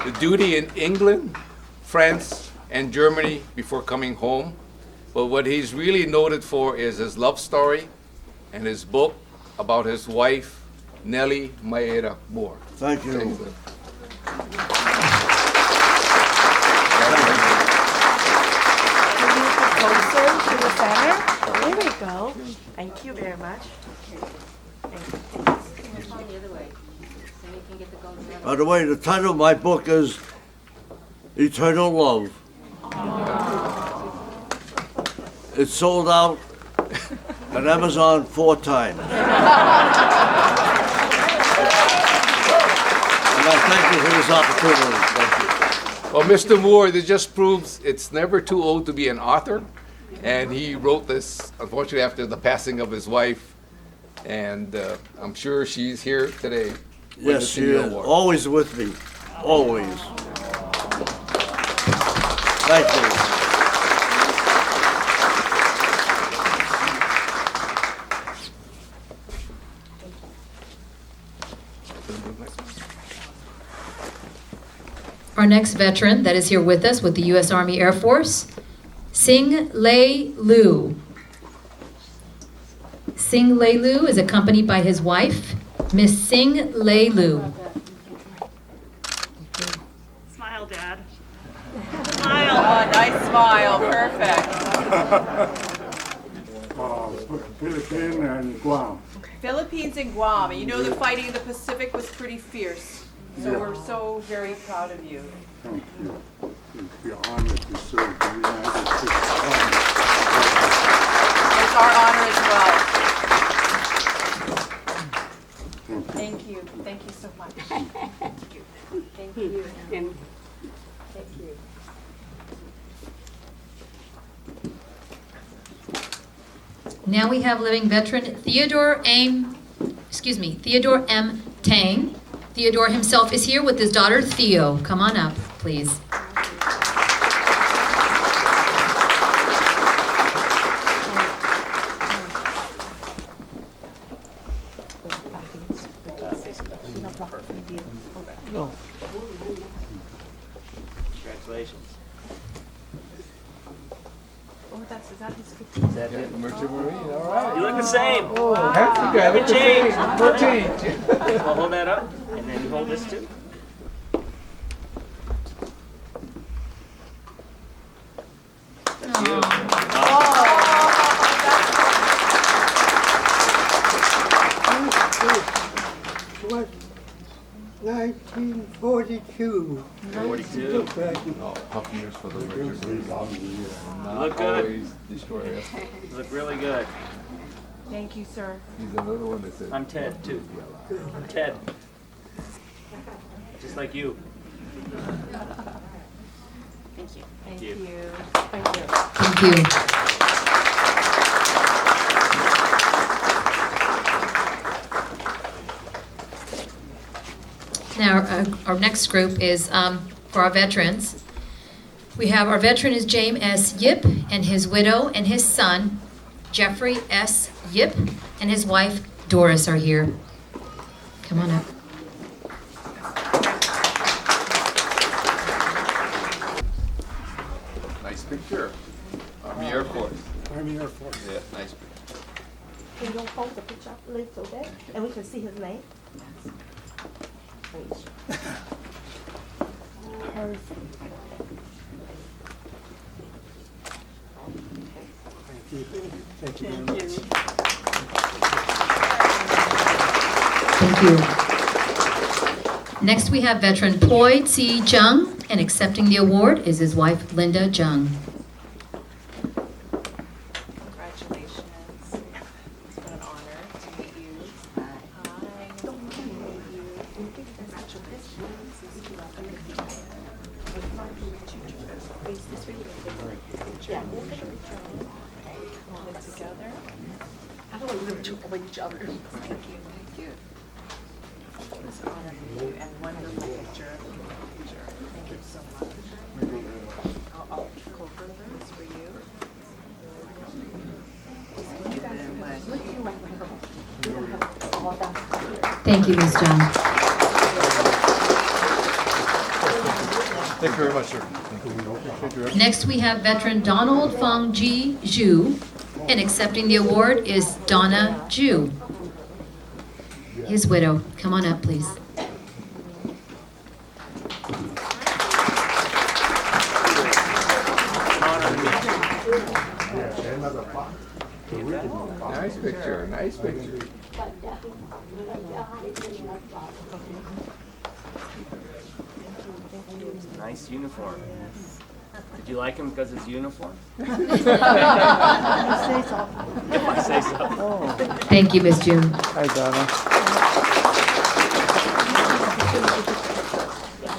Speaker 11: the duty in England, France, and Germany before coming home. But what he's really noted for is his love story and his book about his wife, Nellie Maeda Moore.
Speaker 6: Thank you.
Speaker 11: Thanks, sir.
Speaker 2: Closer to the center. There we go. Thank you very much.
Speaker 6: By the way, the title of my book is Eternal Love. It's sold out at Amazon 4 times. And I thank you for this opportunity. Thank you.
Speaker 11: Well, Mr. Moore, this just proves it's never too old to be an author. And he wrote this, unfortunately, after the passing of his wife. And I'm sure she's here today. with the
Speaker 6: Yes, she
Speaker 11: Simi
Speaker 6: is.
Speaker 11: Award.
Speaker 6: Always with me. Always. Thank you.
Speaker 1: Our next veteran that is here with us with the U.S. Army Air Force, Sing Lei Lu. Sing Lei Lu is accompanied by his wife, Miss Sing Lei Lu.
Speaker 13: Smile, Dad. Smile. Oh, nice smile. Perfect.
Speaker 14: Philippines and Guam.
Speaker 13: Philippines and Guam. And you know the fighting in the Pacific was pretty fierce. So we're so very proud of you.
Speaker 14: Thank you. We're honored to serve the United States Army.
Speaker 13: It's our honor as well. Thank you. Thank you so much. Thank you. Thank you. Thank you.
Speaker 1: Now we have living veteran Theodore M. Tang. Theodore himself is here with his daughter Theo. Come on up, please.
Speaker 15: Congratulations.
Speaker 13: Oh, is that his 15th?
Speaker 15: Is that it?
Speaker 11: Merchant Marine, all right.
Speaker 15: You look the same.
Speaker 11: Oh, happy guy, look the same. No change.
Speaker 15: I'll hold that up, and then you hold this too. That's you.
Speaker 14: What? 1942.
Speaker 15: 42.
Speaker 11: Oh, tough years for the Merchant Marine.
Speaker 15: You look good.
Speaker 11: Always destroy us.
Speaker 15: You look really good.
Speaker 13: Thank you, sir.
Speaker 11: He's another one that said.
Speaker 15: I'm Ted, too. I'm Ted. Just like you.
Speaker 13: Thank you.
Speaker 15: Thank you.
Speaker 13: Thank you.
Speaker 1: Thank you. Now, our next group is for our veterans. We have our veteran is James S. Yip and his widow and his son, Jeffrey S. Yip, and his wife, Doris are here. Come on up.
Speaker 3: Nice picture. Army Air Force.
Speaker 14: Army Air Force.
Speaker 3: Yeah, nice picture.
Speaker 2: Can you hold the picture up a little bit, and we can see his name?
Speaker 14: Thank you. Thank you very much.
Speaker 1: Thank you. Next, we have veteran Poi Tsi Jung, and accepting the award is his wife, Linda Jung.
Speaker 13: Congratulations. It's been an honor to meet you. Hi. Don't meet you. Congratulations.
Speaker 2: Yeah.
Speaker 13: Hold it together.
Speaker 2: I don't want you to over each other.
Speaker 13: Thank you. Thank you. It's an honor to meet you and wonderful picture. Thank you so much. I'll go further for you. Thank you very much.
Speaker 1: Thank you, Ms. Jung.
Speaker 3: Thank you very much, sir.
Speaker 1: Next, we have veteran Donald Feng Ji Zhu, and accepting the award is Donna Zhu, his widow. Come on up, please.
Speaker 11: Nice picture, nice picture.
Speaker 15: Nice uniform. Did you like him because of his uniform?
Speaker 2: You say so.
Speaker 15: If I say so.
Speaker 1: Thank you, Ms. June.
Speaker 15: Hi, Donna.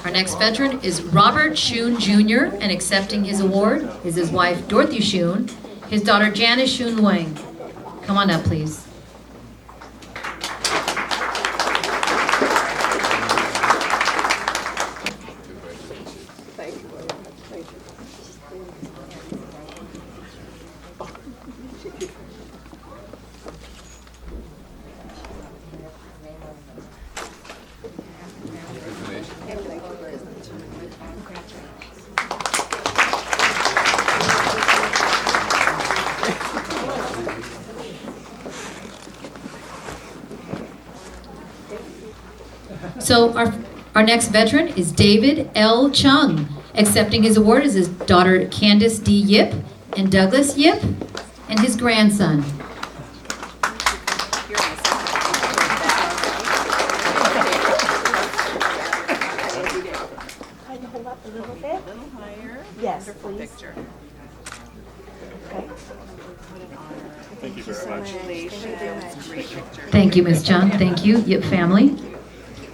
Speaker 1: Our next veteran is Robert Shun Jr., and accepting his award is his wife, Dorothy Shun, his daughter, Janice Shun Wang. Come on up, please. So our next veteran is David L. Chung. Accepting his award is his daughter Candace D. Yip and Douglas Yip and his grandson.
Speaker 2: Can you hold up a little bit?
Speaker 13: A little higher.
Speaker 2: Yes,
Speaker 13: Wonderful
Speaker 2: please.
Speaker 13: picture.
Speaker 2: Okay.
Speaker 13: What an honor.
Speaker 15: Thank you very much.
Speaker 13: Congratulations. Great picture.
Speaker 1: Thank you, Ms. Chung. Thank you, Yip family.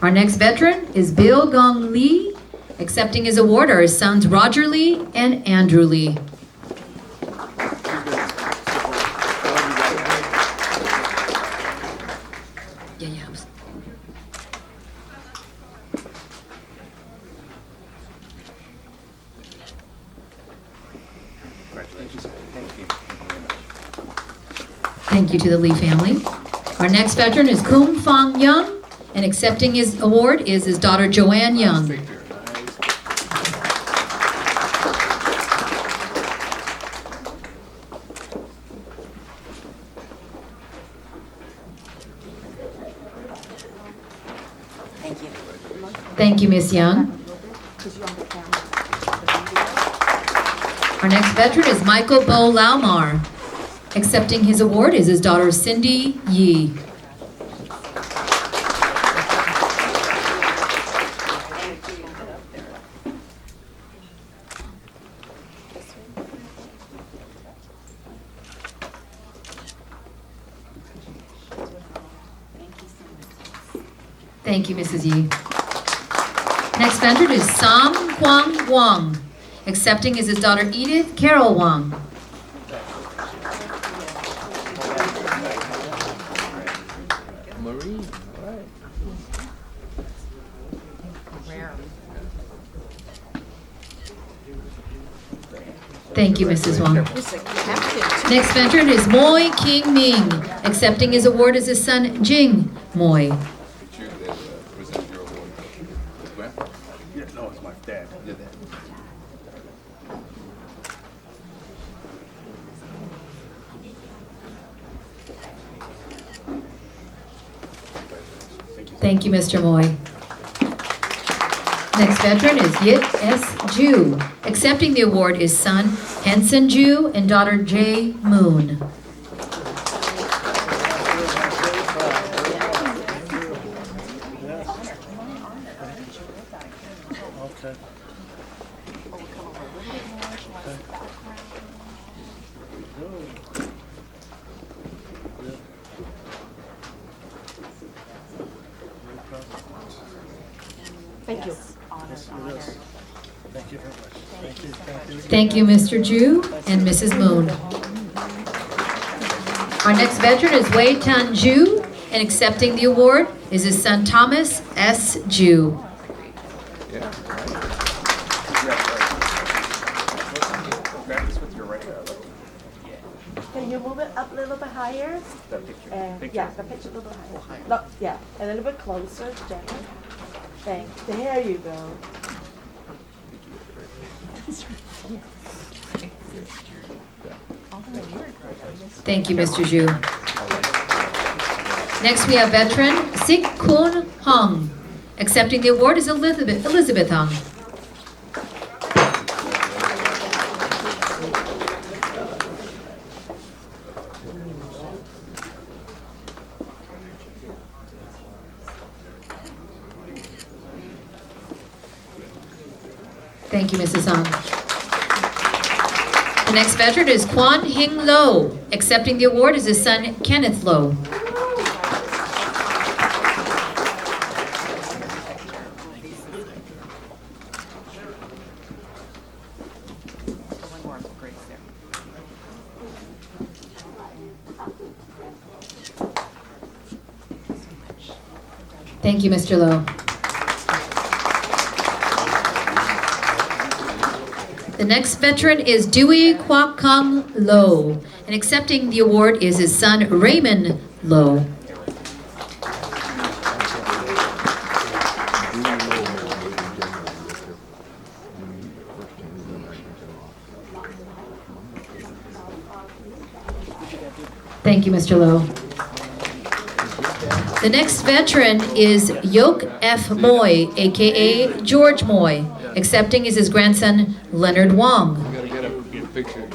Speaker 1: Our next veteran is Bill Gong Lee. Accepting his award are his sons Roger Lee and Andrew Lee. Yeah.
Speaker 15: Congratulations. Thank you.
Speaker 1: Thank you to the Lee family. Our next veteran is Kum Fong Young, and accepting his award is his daughter Joanne Young.
Speaker 2: Thank you.
Speaker 1: Thank you, Ms. Young. Our next veteran is Michael Bo Laumar. Accepting his award is his daughter Cindy Yee. Thank you, Mrs. Yee. Next veteran is Sam Kwang Wang. Accepting is his daughter Edith Carol Wang.
Speaker 11: Marine, all right.
Speaker 13: Rare.
Speaker 1: Thank you, Mrs. Wong.
Speaker 2: He's a captain.
Speaker 1: Next veteran is Moy King Ming. Accepting his award is his son, Jing Moy.
Speaker 3: Could you present your award? Grandpa?
Speaker 14: Yeah, no, it's my dad.
Speaker 3: Your dad.
Speaker 1: Thank you, Mr. Moy. Next veteran is Yit S. Ju. Accepting the award is son Henson Ju and daughter Jae Moon.
Speaker 5: Okay.
Speaker 2: Thank you.
Speaker 5: Thank you very much. Thank you. Thank you.
Speaker 1: Thank you, Mr. Ju and Mrs. Moon. Our next veteran is Wei Tan Ju, and accepting the award is his son Thomas S. Ju.
Speaker 3: Yeah. Grab this with your right hand.
Speaker 2: Can you move it up a little bit higher?
Speaker 3: That picture.
Speaker 2: And yeah, the picture a little bit higher. No, yeah, a little bit closer, gently. There you go.
Speaker 1: Thank you, Mr. Ju. Next, we have veteran Sik Kun Hung. Accepting the award is Elizabeth Hung. Thank you, Mrs. Hung. The next veteran is Kwan Hing Lo. Accepting the award is his son, Kenneth Lo. Thank you, Mr. Lo. The next veteran is Dewey Kwok Kung Lo, and accepting the award is his son Raymond Lo. Thank you, Mr. Lo. The next veteran is Yok F. Moy, aka George Moy. Accepting is his grandson, Leonard Wong.
Speaker 3: We gotta get a picture.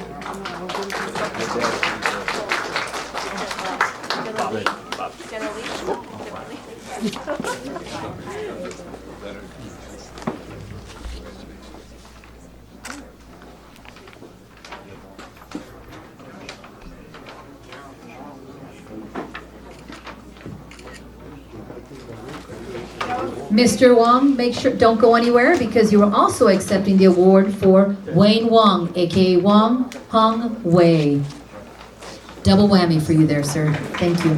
Speaker 1: Mr. Wong, make sure, don't go anywhere because you are also accepting the award for Wayne Wong, aka Wong Hung Wei. Double whammy for you there, sir. Thank you.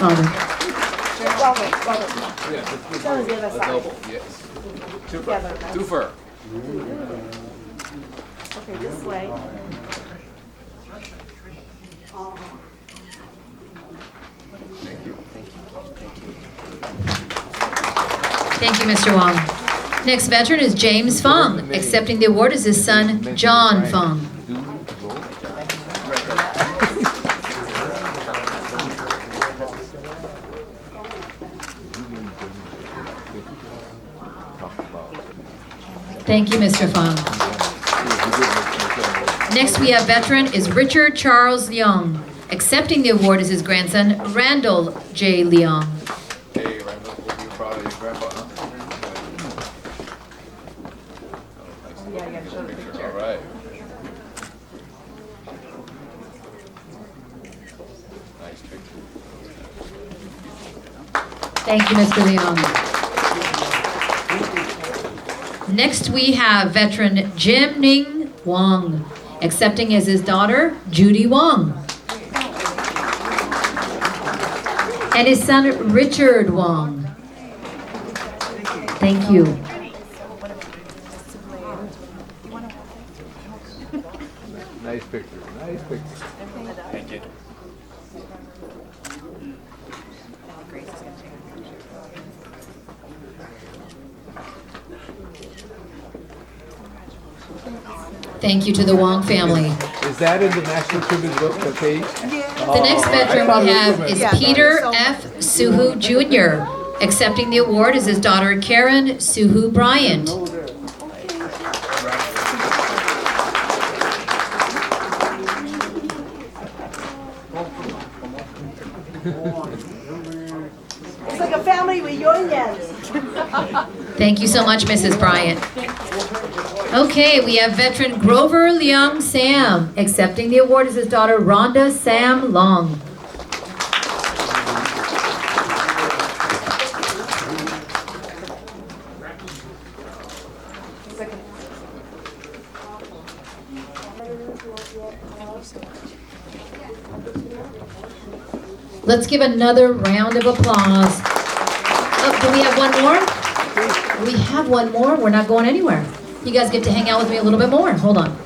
Speaker 1: Father.
Speaker 3: A double, yes. Twofer.
Speaker 2: Okay, this way.
Speaker 1: Thank you, Mr. Wong. Next veteran is James Fong. Accepting the award is his son, John Fong. Thank you, Mr. Fong. Next we have veteran is Richard Charles Leong. Accepting the award is his grandson, Randall J. Leong.
Speaker 3: Hey, Randall, we'll be proud of your grandpa, huh?
Speaker 2: Yeah, you gotta show the picture.
Speaker 3: All right. Nice picture.
Speaker 1: Thank you, Mr. Leong. Next we have veteran Jim Ning Wong. Accepting as his daughter, Judy Wong. And his son, Richard Wong. Thank you.
Speaker 6: Nice picture, nice picture.
Speaker 15: Thank you.
Speaker 13: Grace is going to take a picture.
Speaker 1: Thank you to the Wong family.
Speaker 6: Is that in the National Tribute book, the page?
Speaker 1: The next veteran we have is Peter F. Suhu Jr. Accepting the award is his daughter Karen Suhu Bryant.
Speaker 2: It's like a family reunion.
Speaker 1: Thank you so much, Mrs. Bryant. Okay, we have veteran Grover Leung Sam. Accepting the award is his daughter Rhonda Sam Long. Let's give another round of applause. Oh, do we have one more? We have one more. We're not going anywhere. You guys get to hang out with me a little bit more. Hold on.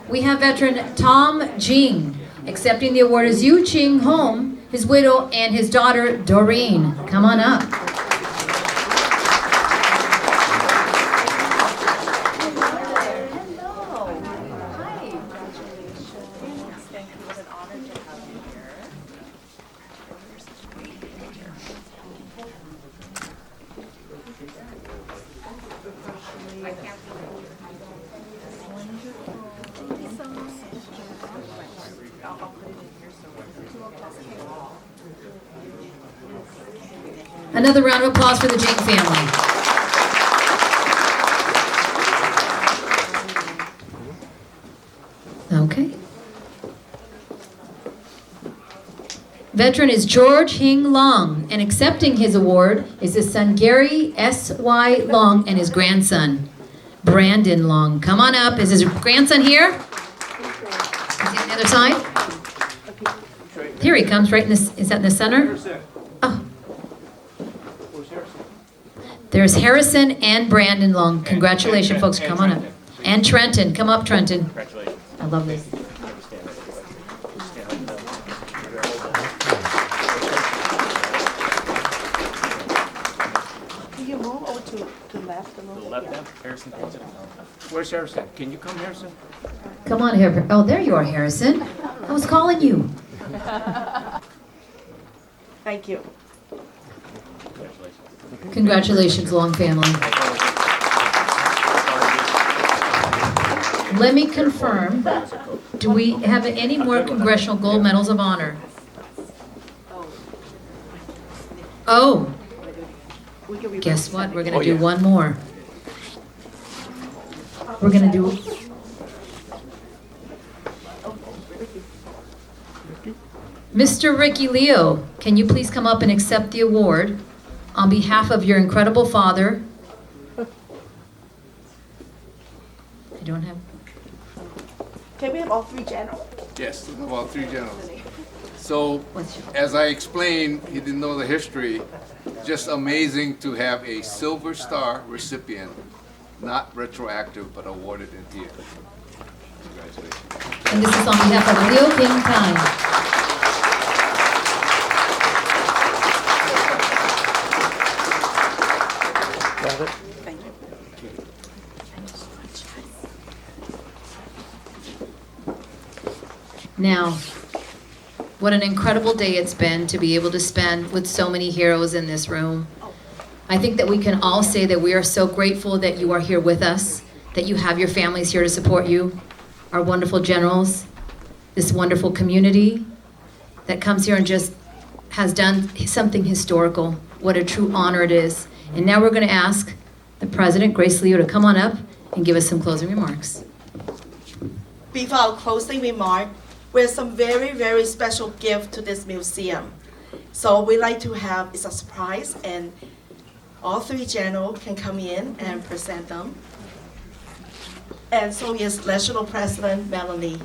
Speaker 1: We have veteran Tom Jing. Accepting the award is Yu Ching Hom, his widow, and his daughter Doreen. Come on up. Another round of applause for the Jing family. Okay. Veteran is George Hing Long, and accepting his award is his son Gary S.Y. Long and his grandson Brandon Long. Come on up. Is his grandson here? Is he on the other side? Here he comes, right in this. Is that in the center? Oh. There's Harrison and Brandon Long. Congratulations, folks. Come on up. And Trenton. Come up, Trenton.
Speaker 15: Congratulations.
Speaker 1: I love this.
Speaker 2: Can you move over to left a little bit?
Speaker 15: Left now. Harrison. Where's Harrison? Can you come, Harrison?
Speaker 1: Come on here. Oh, there you are, Harrison. I was calling you.
Speaker 2: Thank you.
Speaker 1: Congratulations, Long family. Let me confirm. Do we have any more Congressional Gold Medals of Honor? Oh. Guess what? We're going to do one more. We're going to do... Mr. Ricky Leo, can you please come up and accept the award on behalf of your incredible father? I don't have...
Speaker 2: Can we have all three generals?
Speaker 11: Yes, well, three generals. So, as I explained, he didn't know the history. Just amazing to have a Silver Star recipient, not retroactive, but awarded in here. Congratulations.
Speaker 1: And this is on behalf of Leo Ping Tai.
Speaker 13: Thank you.
Speaker 1: Now, what an incredible day it's been to be able to spend with so many heroes in this room. I think that we can all say that we are so grateful that you are here with us, that you have your families here to support you, our wonderful generals, this wonderful community that comes here and just has done something historical. What a true honor it is. And now we're going to ask the President, Grace Leo, to come on up and give us some closing remarks.
Speaker 2: Before our closing remark, we have some very, very special gift to this museum. So we like to have, it's a surprise, and all three generals can come in and present them. And so is National President Melanie.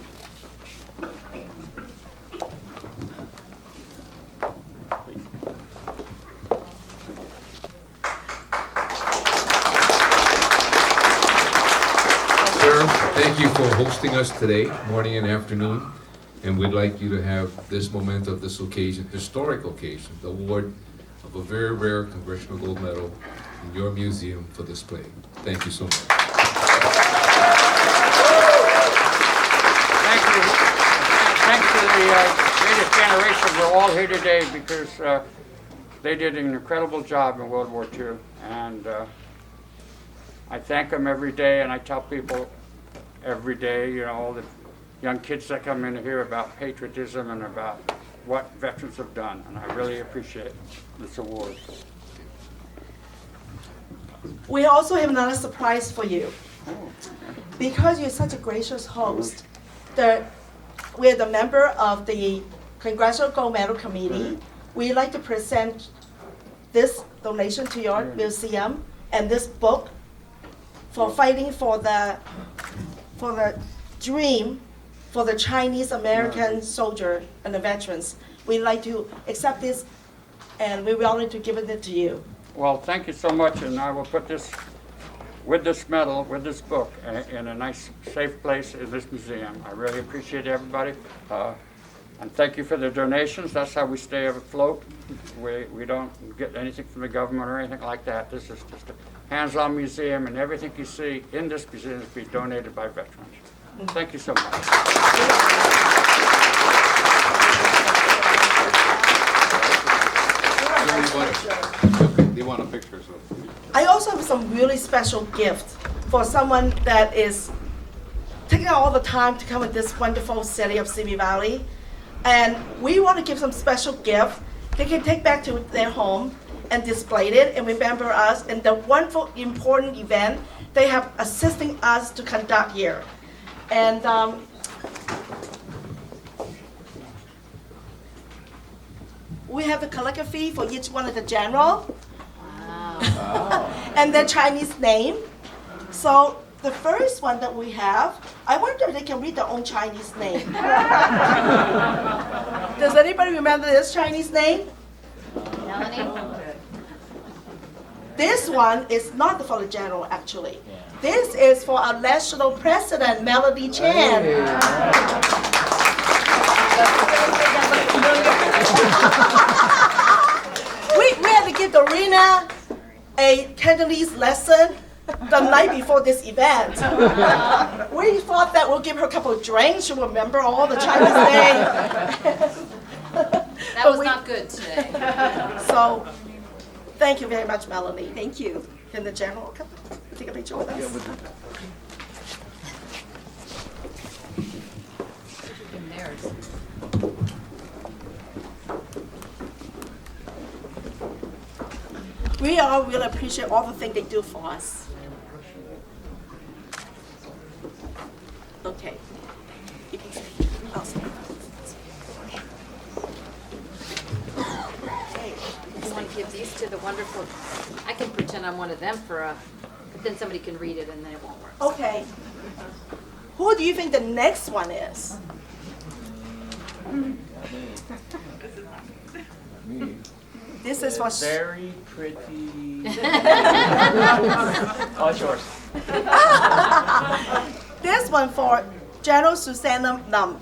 Speaker 11: Sir, thank thank you for hosting us today, morning and afternoon. And we'd like you to have this moment of this occasion, historic occasion, the award of a very rare Congressional Gold Medal in your museum for display. Thank you so much.
Speaker 16: Thank you. Thanks to the latest generation. We're all here today because they did an incredible job in World War II. And I thank them every day, and I tell people every day, you know, all the young kids that come in here about patriotism and about what veterans have done. And I really appreciate this award.
Speaker 2: We also have another surprise for you. Because you're such a gracious host, we're the member of the Congressional Gold Medal Committee. We'd like to present this donation to your museum and this book for fighting for the dream for the Chinese American soldier and the veterans. We'd like to accept this, and we're willing to give it to you.
Speaker 16: Well, thank you so much, and I will put this with this medal, with this book, in a nice, safe place in this museum. I really appreciate everybody, and thank you for the donations. That's how we stay afloat. We don't get anything from the government or anything like that. This is just a hands-on museum, and everything you see in this museum is being donated by veterans. Thank you so much.
Speaker 3: They want a picture, so.
Speaker 2: I also have some really special gift for someone that is taking all the time to come to this wonderful city of Simi Valley. And we want to give some special gift they can take back to their home and display it and remember us and the wonderful, important event they have assisting us to conduct here. And we have the calligraphy for each one of the general. Wow. And their Chinese name. So the first one that we have, I wonder if they can read their own Chinese name. Does anybody remember this Chinese name?
Speaker 1: Melanie?
Speaker 2: This one is not for the general, actually. This is for our national president, Melody Chan. We had to give Dorina a Cantonese lesson the night before this event. We thought that we'll give her a couple of drinks. She'll remember all the Chinese names.
Speaker 1: That was not good today.
Speaker 2: So, thank you very much, Melanie. Thank you. Can the general come take a picture with us? We all really appreciate all the things they do for us. Okay.
Speaker 17: You want to give these to the wonderful, I can pretend I'm one of them but then somebody can read it and then it won't work.
Speaker 2: Okay. Who do you think the next one is? This is for
Speaker 15: very pretty. Oh, it's yours.
Speaker 2: This one for General Susanna Nam.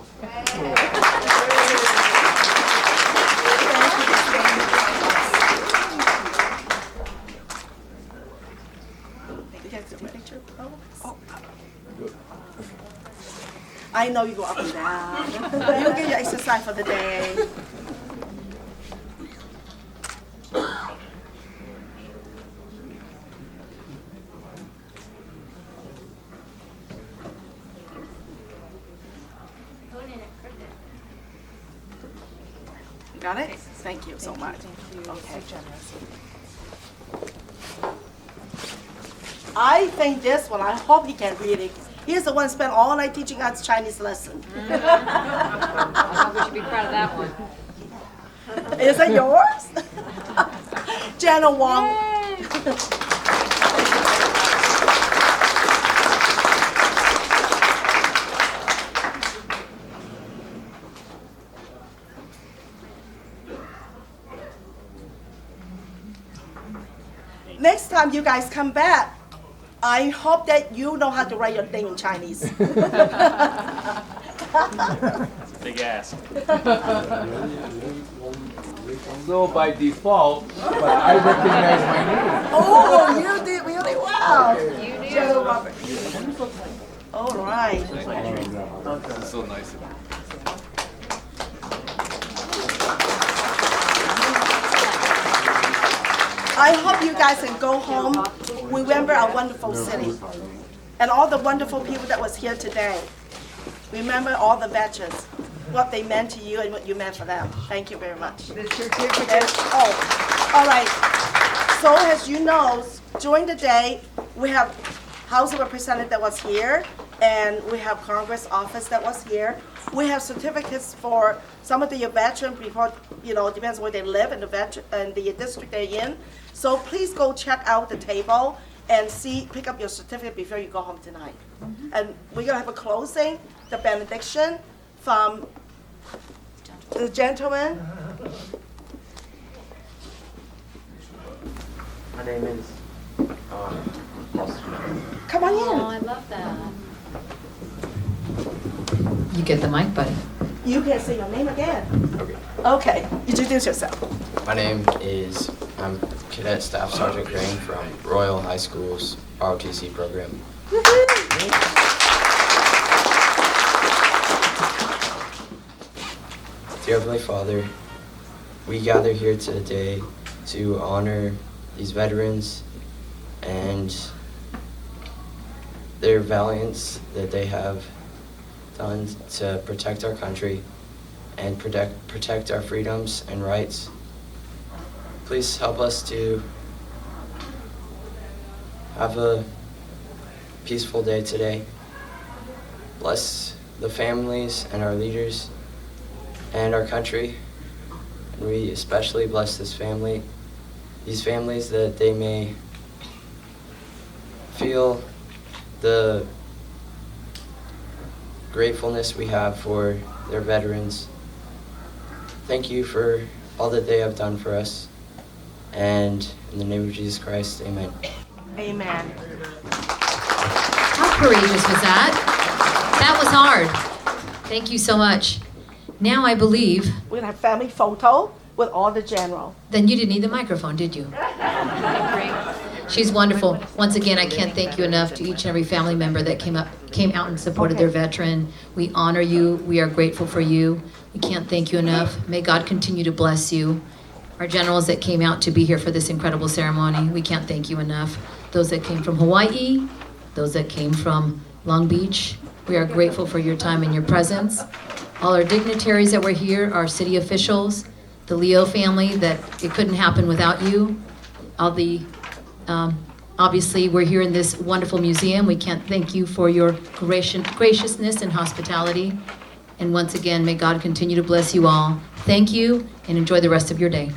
Speaker 2: I know you go up and down. You get your exercise for the day. Got it? Thank you so much.
Speaker 13: Thank you.
Speaker 2: Okay.
Speaker 13: So generous.
Speaker 2: I think this one, I hope he can read it. He's the one who spent all night teaching us Chinese lesson.
Speaker 17: I we should be proud of that one.
Speaker 2: Is it yours? Jenna Wong. Next time you guys come back, I hope that you know how to write your name in Chinese.
Speaker 15: Big ask.
Speaker 6: So by default, but I recognize my name.
Speaker 2: Oh, you did really well.
Speaker 17: You do.
Speaker 2: General Robert. All right.
Speaker 11: So nice.
Speaker 2: I hope you guys can go home, remember our wonderful city, and all the wonderful people that was here today. Remember all the veterans, what they meant to you and what you meant for them. Thank you very much. And, all right. So as you know, during the day, we have House of Representatives that was here, and we have Congress office that was here. We have certificates for some of the veterans before, depends where they live in the district they're in. So please go check out the table and pick up your certificate before you go home tonight. And we're gonna have a closing, the benediction from the gentleman.
Speaker 15: My name is
Speaker 2: Come on
Speaker 17: Oh,
Speaker 2: in.
Speaker 17: I love that.
Speaker 1: You get the mic, buddy.
Speaker 2: You can say your name again.
Speaker 18: Okay.
Speaker 2: Okay, introduce yourself.
Speaker 18: My name is, I'm Cadet Staff Sergeant Crane from Royal High School's ROTC program. Dear Heavenly Father, we gather here today to honor these veterans and their valiance that they have done to protect our country and protect our freedoms and rights. Please help us to have a peaceful day today. Bless the families and our leaders and our country. And we especially bless these families, that they may feel the gratefulness we have for their veterans. Thank you for all that they have done for us. And in the name of Jesus Christ, amen.
Speaker 2: Amen.
Speaker 1: How courageous was that? That was hard. Thank you so much. Now I believe.
Speaker 2: We're gonna have family photo with all the general.
Speaker 1: Then you didn't need the microphone, did you? She's wonderful. Once again, I can't thank you enough to each and every family member that came out and supported their veteran. We honor you. We are grateful for you. We can't thank you enough. May God continue to bless you. Our generals that came out to be here for this incredible ceremony, we can't thank you enough. Those that came from Hawaii, those that came from Long Beach, we are grateful for your time and your presence. All our dignitaries that were here, our city officials, the Leo family, that it couldn't happen without you. All the, obviously, we're here in this wonderful museum. We can't thank you for your graciousness and hospitality. And once again, may God continue to bless you all. Thank you, and enjoy the rest of your day.